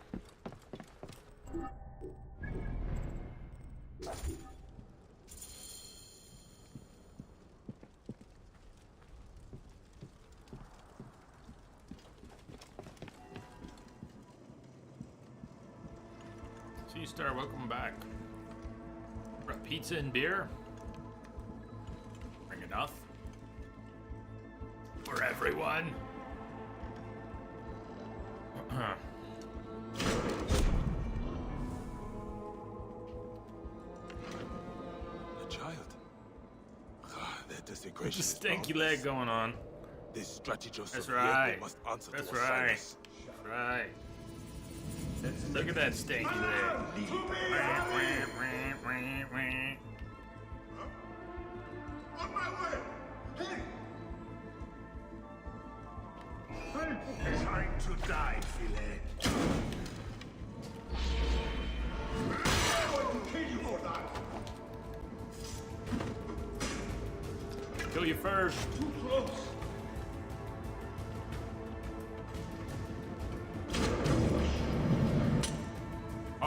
Star, welcome back. Brought pizza and beer. Bring enough for everyone. A child. Their desecration. Just a stanky leg going on. This strategos That's of right. Diego must answer That's to right. Osiris. That's right. Look at that stanky leg. On my way! Hey! Time to die, Filet. I'm going to kill you for that. Kill you first. Too close.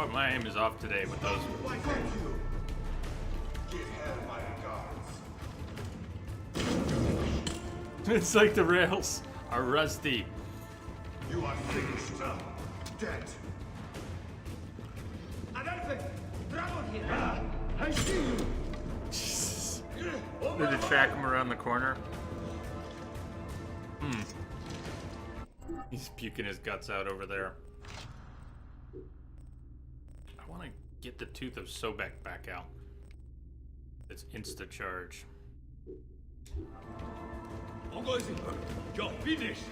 Oh, my aim is off today with those. Why can't you? Give hell my regards. It's like the rails are rusty. You are finished. Dead. Adolphe, Bravo here. I see you. Did it track him around the corner? He's puking his guts out over there. I want to get the Tooth of Sobek back out. It's insta charge. You're finished.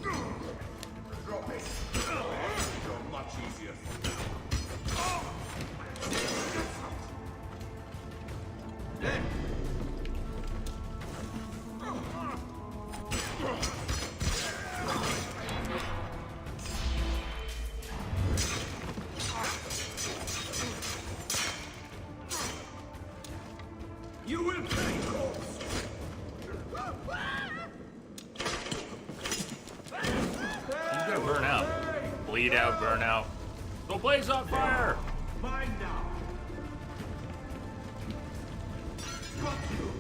Drop it. You're much easier. Then. You will pay, corpse. He's gonna burn out. Bleed out, burn out. Go blaze on fire! Mine now. Got you.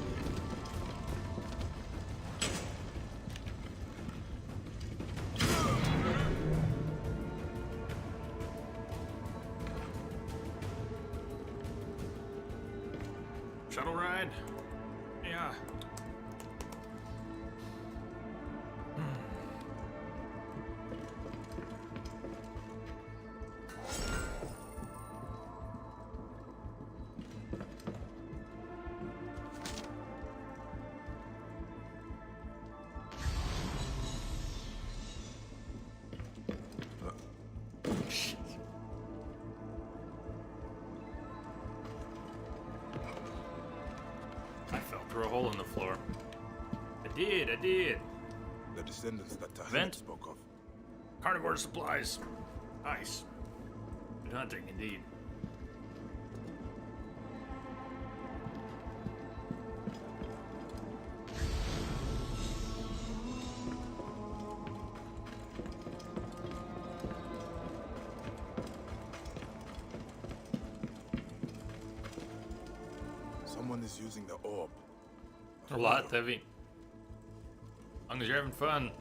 Shuttle ride? Yeah. I fell through a hole in the floor. I did. The descendants that Tahamet Vent. spoke of. Carnivore supplies. Nice. Good hunting, indeed. Someone is using the orb. A lot, Tevi. As long as you're having fun.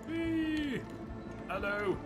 Whee! Hello.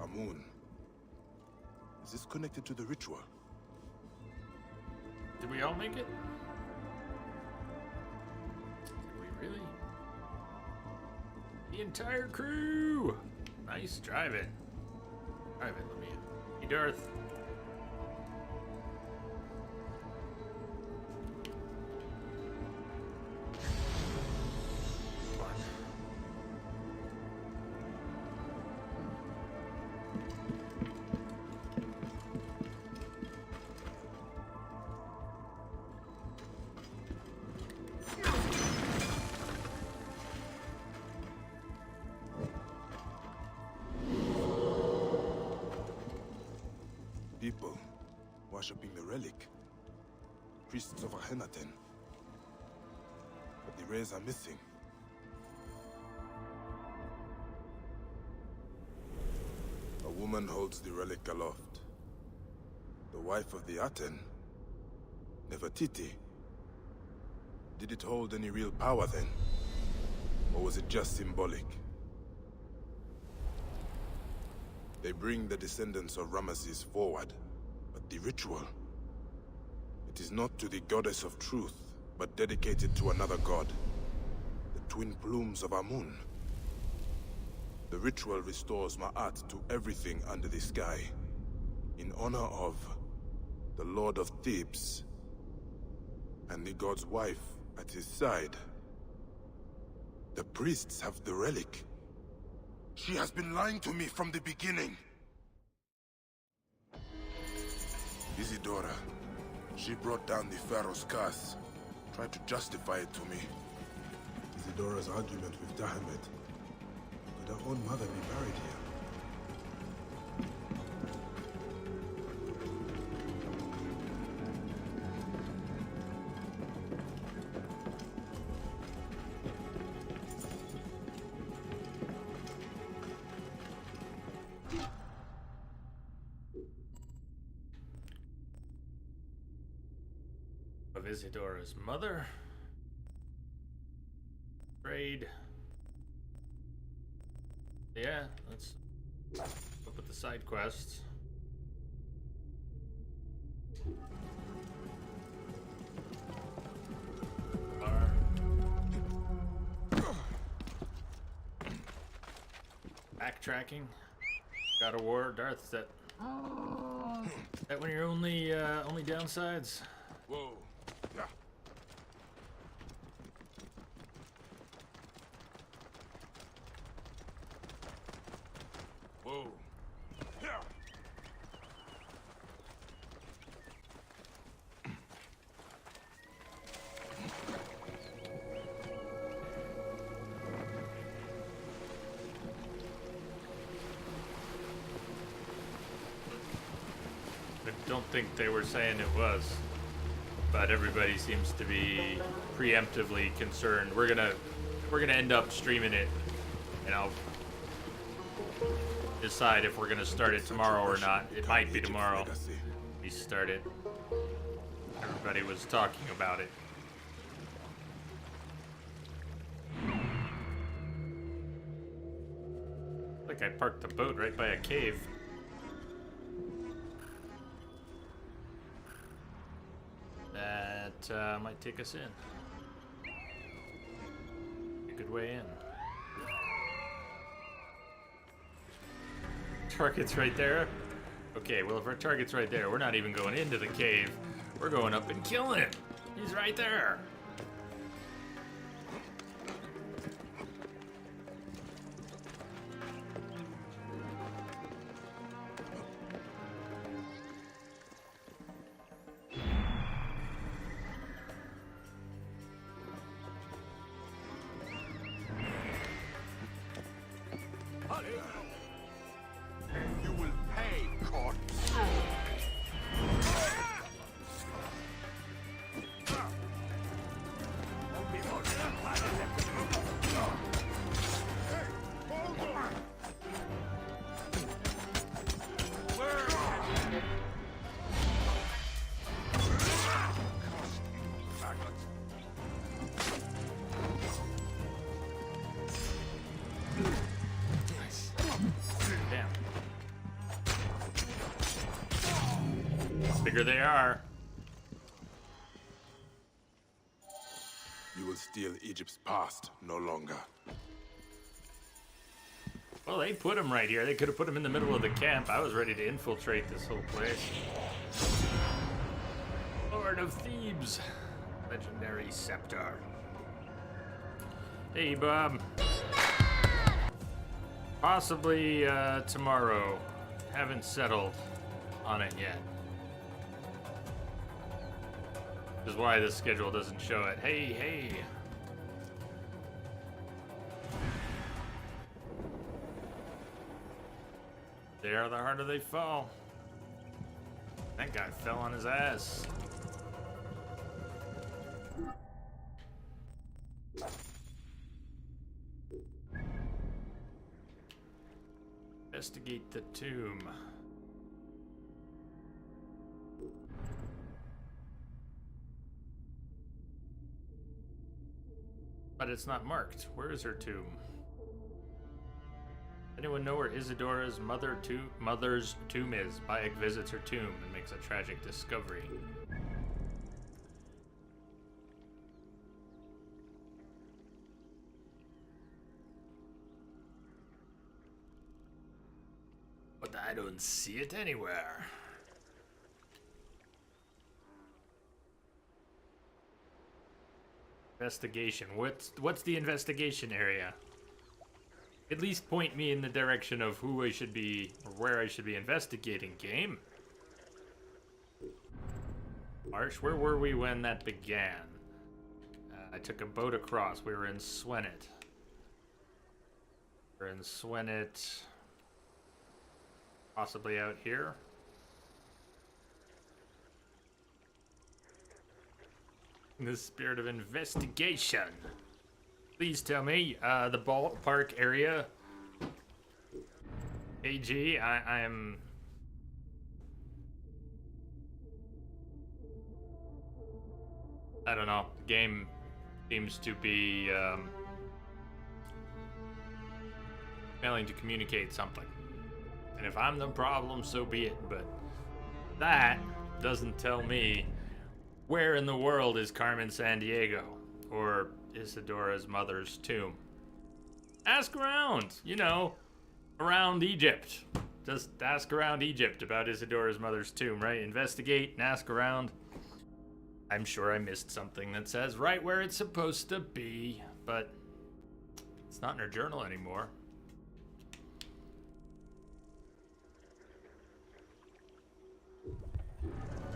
Amun. Is this connected to the ritual? Did we all make it? Did we really? The entire crew! Nice, drive it. Drive it, let me in. Hey, Darth. People worshipping the relic. Priests of Akhenaten. The rays are missing. A woman holds the relic aloft. The wife of the Aten? Nefertiti? Did it hold any real power then? Or was it just symbolic? They bring the descendants of Ramesses forward, but the ritual... it is not to the goddess of truth, but dedicated to another god. The twin plumes of Amun. The ritual restores Ma'at to everything under the sky, in honor of the Lord of Thebes, and the god's wife at his side. The priests have the relic. She has been lying to me from the beginning. Isidora. She brought down the Pharaoh's curse. Tried to justify it to me. Isidora's argument with Dahamet. Could her own mother be buried here? Of Isidora's mother. Trade. Yeah, let's up with the side quests. Backtracking. God of War, Darth. Is that one of your only downsides? Whoa. Yeah. Whoa. Yeah. I don't think they were saying it was, but everybody seems to be preemptively concerned. We're gonna end up streaming it, and I'll decide if we're gonna start it tomorrow or not. It might be tomorrow. We start it. Everybody was talking about it. Like I parked the boat right by a cave. That might take us in. A good way in. Target's right there. Okay, well if our target's right there, we're not even going into the cave. We're going up and killing him. He's right there. You will pay, court. Bigger they are. You will steal Egypt's past no longer. Well, they put him right here. They could have put him in the middle of the camp. I was ready to infiltrate this whole place. Lord of Thebes. Legendary scepter. Hey, Bob. Possibly tomorrow. Haven't settled on it yet. Which is why this schedule doesn't show it. Hey, hey. They are the harder they fall. That guy fell on his ass. Investigate the tomb. But it's not marked. Where is her tomb? Anyone know where Isidora's mother's tomb is? Bayek visits her tomb and makes a tragic discovery. But I don't see it anywhere. Investigation. What's the investigation area? At least point me in the direction of who I should be, or where I should be investigating, game. Marsh, where were we when that began? I took a boat across. We were in Swenet. We're in Swenet. Possibly out here. In the spirit of investigation. Please tell me, the ballpark area. AG, I'm... I don't know. The game seems to be, failing to communicate something. And if I'm the problem, so be it. But that doesn't tell me where in the world is Carmen Sandiego or Isidora's mother's tomb. Ask around, you know, around Egypt. Just ask around Egypt about Isidora's mother's tomb, right? Investigate and ask around. I'm sure I missed something that says right where it's supposed to be, but it's not in her journal anymore.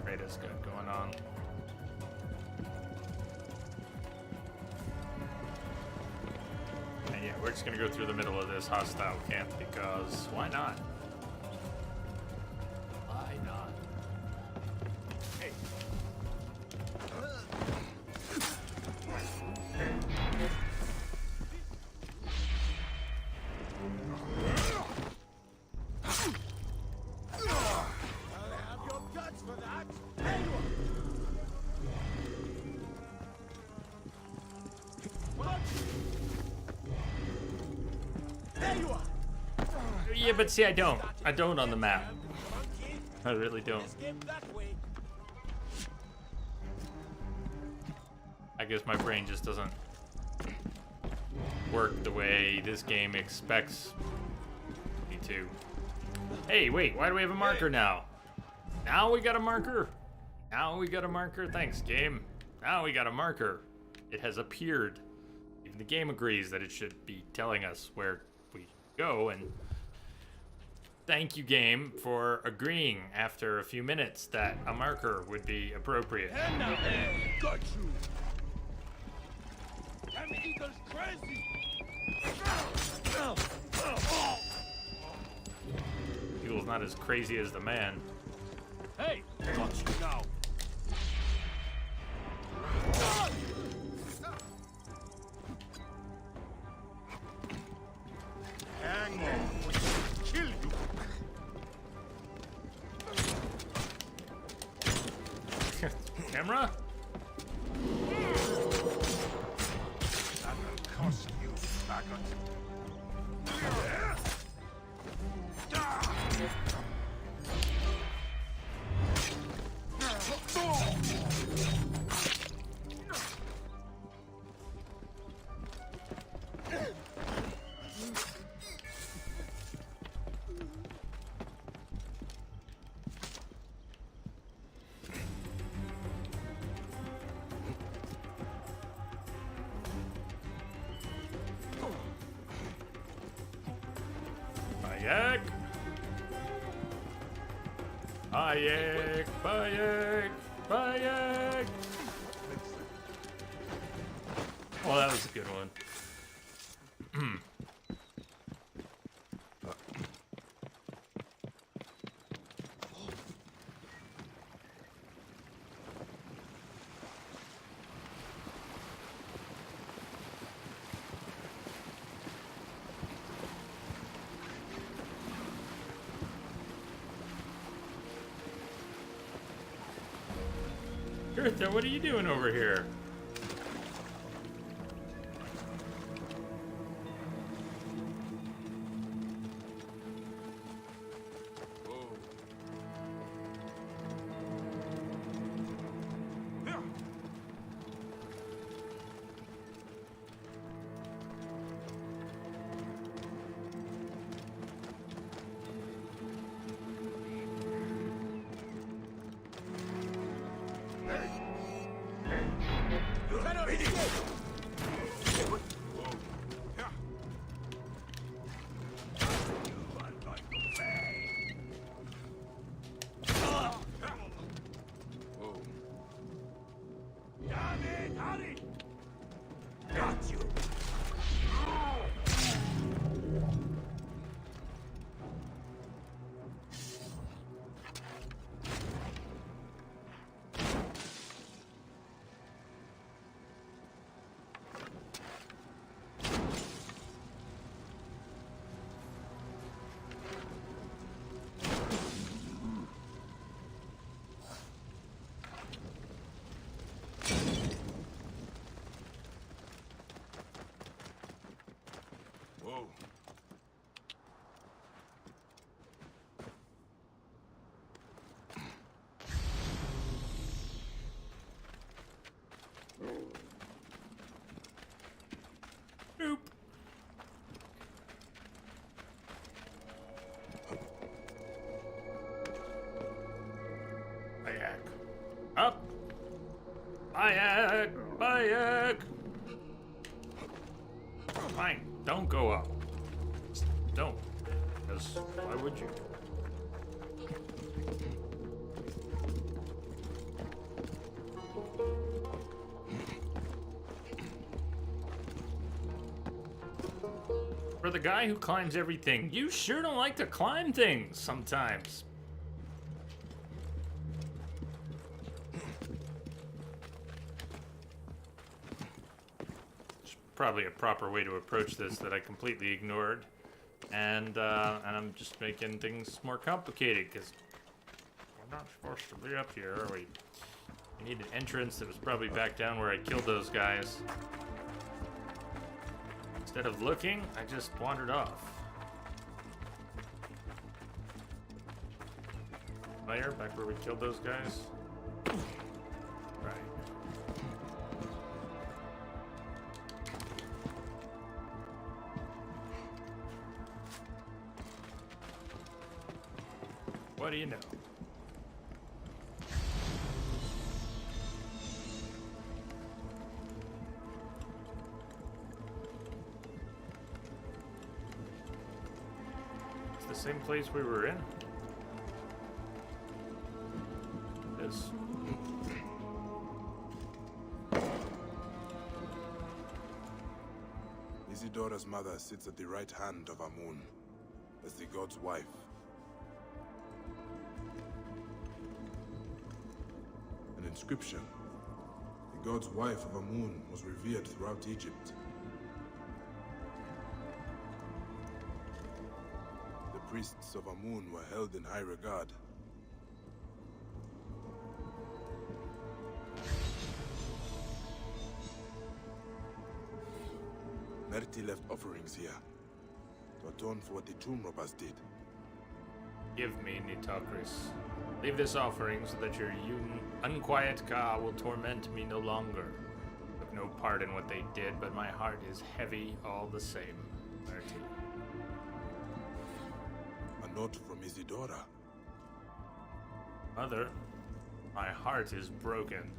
Kratos got going on. And yeah, we're just gonna go through the middle of this hostile camp because why not? Why not? Hey. Yeah, but see, I don't on the map. I really don't. I guess my brain just doesn't work the way this game expects me to. Hey, wait, why do we have a marker now? Now we got a marker? Now we got a marker? Thanks, game. Now we got a marker. It has appeared. Even the game agrees that it should be telling us where we go, and thank you, game, for agreeing after a few minutes that a marker would be appropriate. Got you. Damn eagle's crazy. Eagle's not as crazy as the man. Hey, got you now. Hang on. Kill you. Camera? That will cost you, faggot. Bayek! Bayek! Bayek! Bayek! Oh, that was a good one. Bertha, what are you doing over here? Whoa. Nope. Bayak. Up. Bayak. Bayak. Fine. Don't go up. Just don't. Because why would you? For the guy who climbs everything, you sure don't like to climb things sometimes. There's probably a proper way to approach this that I completely ignored. And I'm just making things more complicated because we're not supposed to be up here, are we? We need an entrance that was probably back down where I killed those guys. Instead of looking, I just wandered off. Fire, back where we killed those guys. Right. What do you know? It's the same place we were in. This. Isidora's mother sits at the right hand of Amun as the god's wife. An inscription. The god's wife of Amun was revered throughout Egypt. The priests of Amun were held in high regard. Merti left offerings here to atone for what the tomb robbers did. Give me, Nitocris. Leave this offering so that your unquiet Ka will torment me no longer. Took no part in what they did, but my heart is heavy all the same. Merti. A note from Isidora. Mother, my heart is broken.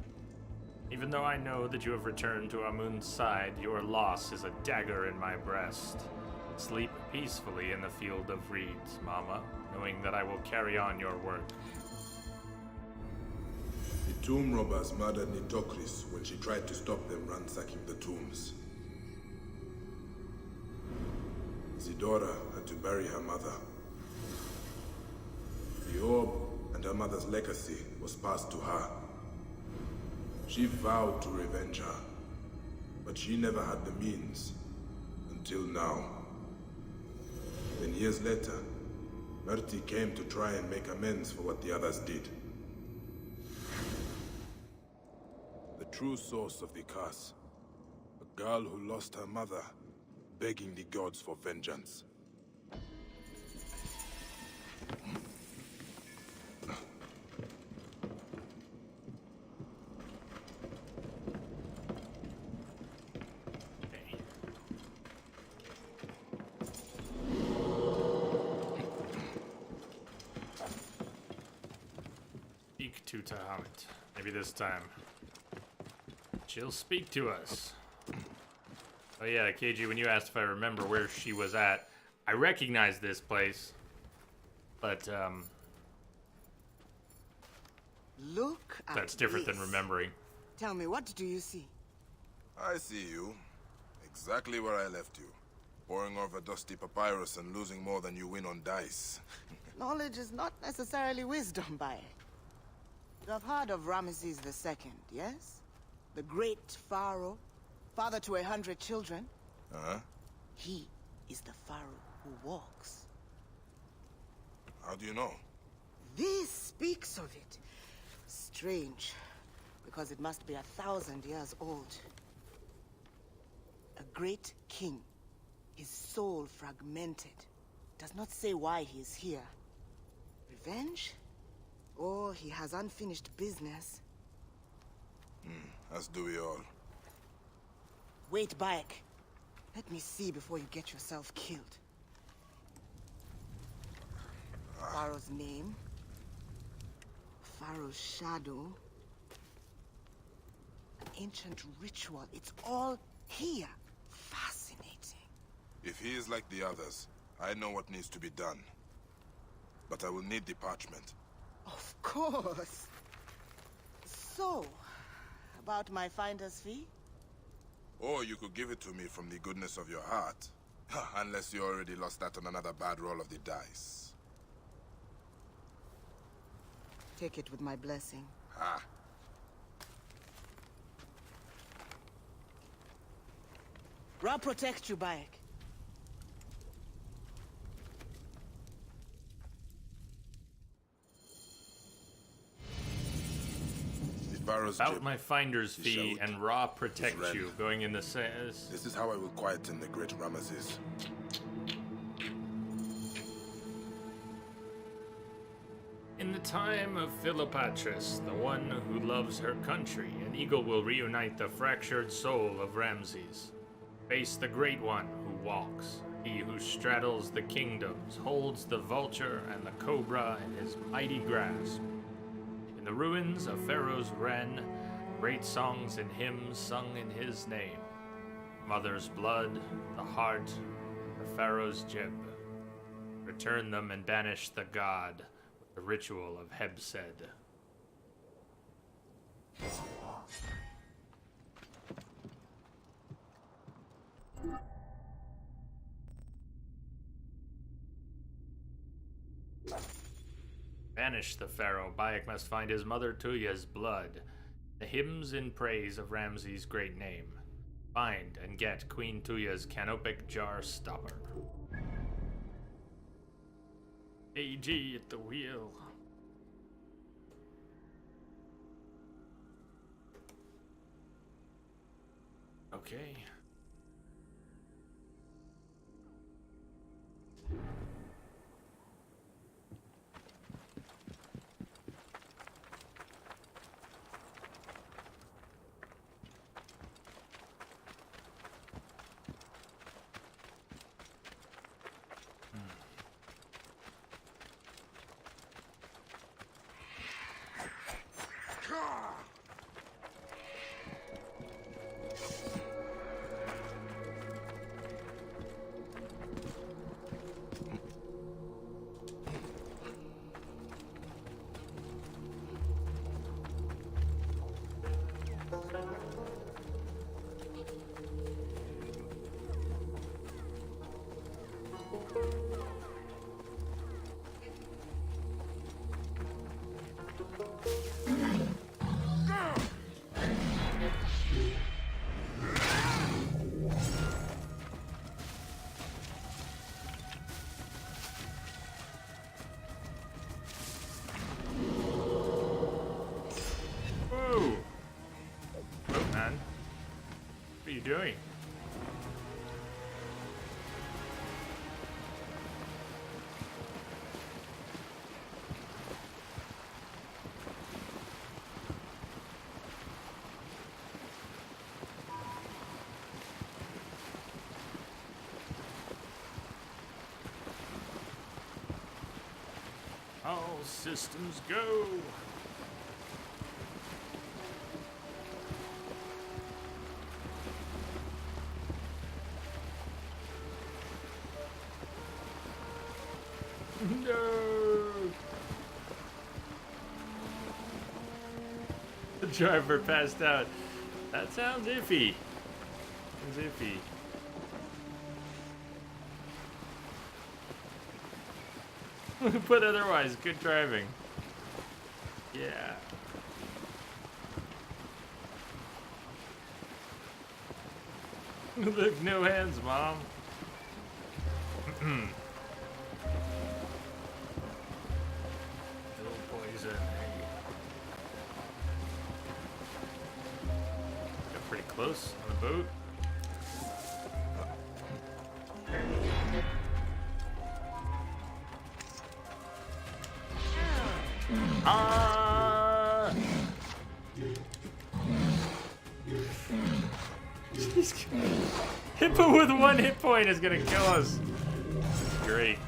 Even though I know that you have returned to Amun's side, your loss is a dagger in my breast. Sleep peacefully in the field of reeds, Mama, knowing that I will carry on your work. The tomb robbers murdered Nitocris when she tried to stop them ransacking the tombs. Isidora had to bury her mother. The orb and her mother's legacy was passed to her. She vowed to revenge her, but she never had the means, until now. Then years later, Merti came to try and make amends for what the others did. true source of the curse. A girl who lost her mother, begging the gods for vengeance. Speak to Tahamet. Maybe this time she'll speak to us. Oh yeah, KG, when you asked if I remember where she was at, I recognize this place, but Look at that's different this. than remembering. Tell me, what do you see? I see you. Exactly where I left you. Poring over dusty papyrus and losing more than you win on dice. Knowledge is not necessarily wisdom, Bayek. You have heard of Ramesses II, yes? The great pharaoh, father to 100 children. Huh? He is the pharaoh who walks. How do you know? This speaks of it. Strange, because it must be 1,000 years old. A great king, his soul fragmented, does not say why he is here. Revenge? Or he has unfinished business. As do we all. Wait, Bayek. Let me see before you get yourself killed. Pharaoh's name. Pharaoh's shadow. An ancient ritual. It's all here. Fascinating. If he is like the others, I know what needs to be done. But I will need the parchment. Of course. So, about my finder's fee? Or you could give it to me from the goodness of your heart. Unless you already lost that on another bad roll of the dice. Take it with my blessing. Ah. Ra protect you, Bayek. Pharaoh's About gym. my finder's fee and Ra protects you. Going in the sense. This is how I will quieten the great Ramesses. In the time of Philopatris, the one who loves her country, an eagle will reunite the fractured soul of Ramses. Face the great one who walks, he who straddles the kingdoms, holds the vulture and the cobra in his mighty grasp. In the ruins of Pharaoh's Ren, great songs and hymns sung in his name. Mother's blood, the heart, the Pharaoh's jib. Return them and banish the god with the ritual of Hebsed. Banish the pharaoh. Bayek must find his mother Tuya's blood. The hymns in praise of Ramses' great name. Find and get Queen Tuya's canopic jar stopper. AG at the wheel. Okay. are you doing? All systems go. No. The driver passed out. That sounds iffy. Sounds iffy. But otherwise, good driving. Yeah. Look, no hands, Mom. No poison. Got pretty close on the boat. Hippo with 1 hit point is gonna kill us. Great.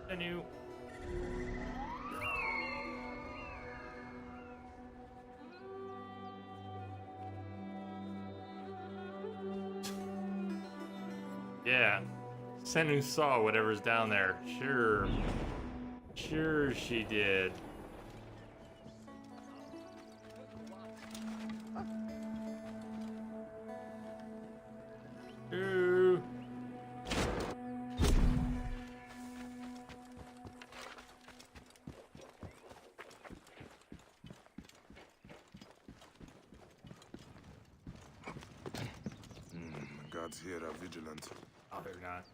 Menu. Yeah. Senu saw whatever's down there. Sure. Sure she did. Ooh. The guards here are vigilant. Oh, they're not.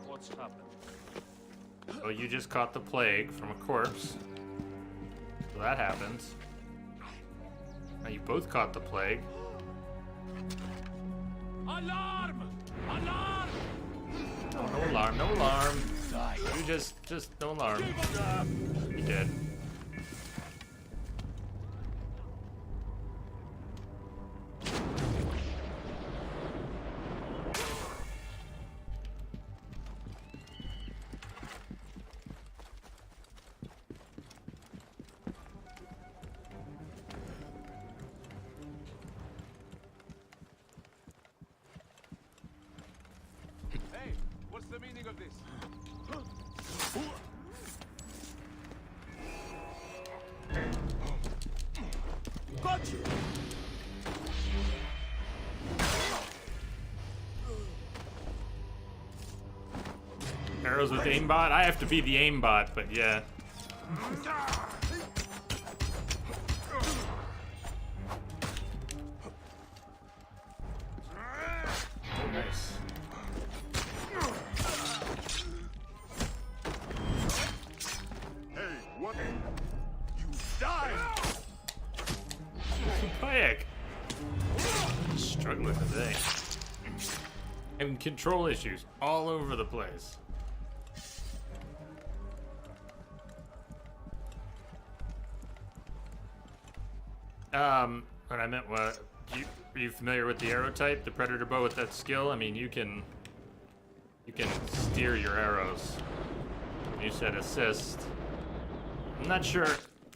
What's happened? Oh, you just caught the plague from a corpse. So that happens. Now you both caught the plague. Alarm! Alarm! Oh, no alarm, no alarm. You just no alarm. You did. Hey, what's the meaning of this? Got you! Arrows with aimbot? I have to be the aimbot, but yeah. Nice. Hey, what? You die! Quick. Struggling today. Having control issues all over the place. What I meant was, are you familiar with the arrow type, the predator bow with that skill? I mean, you can steer your arrows. You said assist. I'm not sure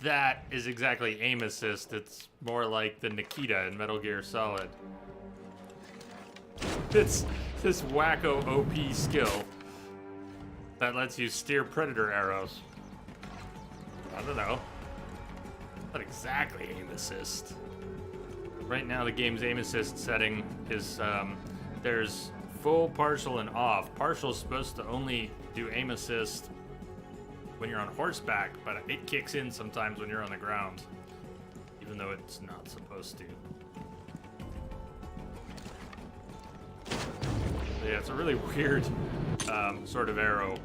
that is exactly aim assist. It's more like the Nikita in Metal Gear Solid. It's this wacko OP skill that lets you steer predator arrows. I don't know. Not exactly aim assist. Right now the game's aim assist setting is there's full, partial, and off. Partial is supposed to only do aim assist when you're on horseback, but it kicks in sometimes when you're on the ground, even though it's not supposed to. Yeah, it's a really weird sort of arrow.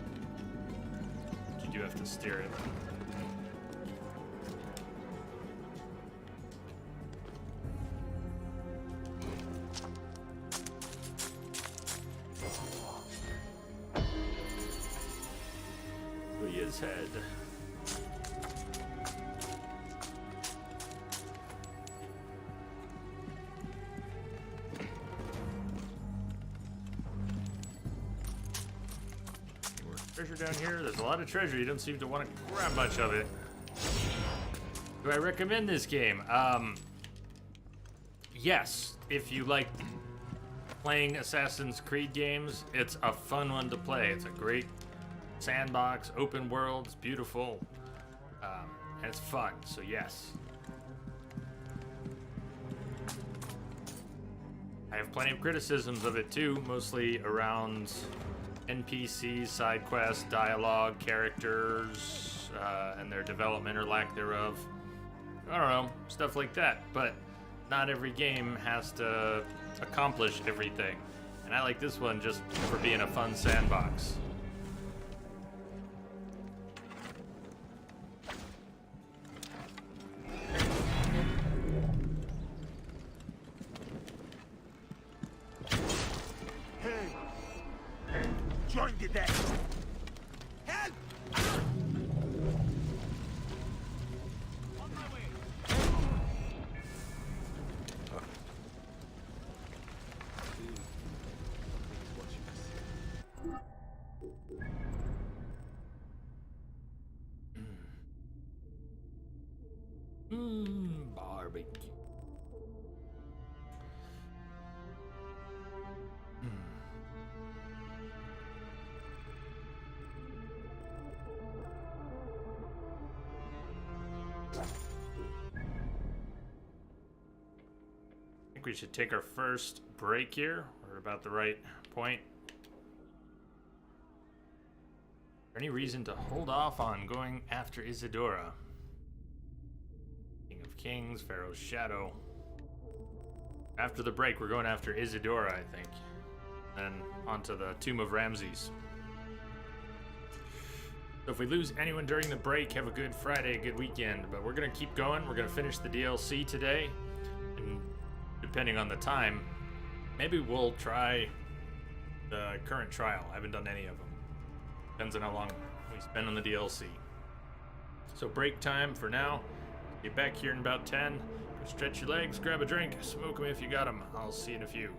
You do have to steer it. His head. More treasure down here. There's a lot of treasure. You don't seem to want to grab much of it. Do I recommend this game? Yes. If you like playing Assassin's Creed games, it's a fun one to play. It's a great sandbox, open world, it's beautiful, and it's fun, so yes. I have plenty of criticisms of it too, mostly around NPCs, side quests, dialogue, characters, and their development or lack thereof. I don't know, stuff like that, but not every game has to accomplish everything. And I like this one just for being a fun sandbox. Join the deck. Help! On my way. Barbecue. I think we should take our first break here. We're about the right point. Any reason to hold off on going after Isidora? King of Kings, Pharaoh's Shadow. After the break, we're going after Isidora, I think. Then onto the Tomb of Ramses. So if we lose anyone during the break, have a good Friday, a good weekend. But we're going to keep going. We're going to finish the DLC today. And depending on the time, maybe we'll try the current trial. I haven't done any of them. Depends on how long we spend on the DLC. So break time for now. Get back here in about 10. Go stretch your legs, grab a drink, smoke them if you got them. I'll see you in a few.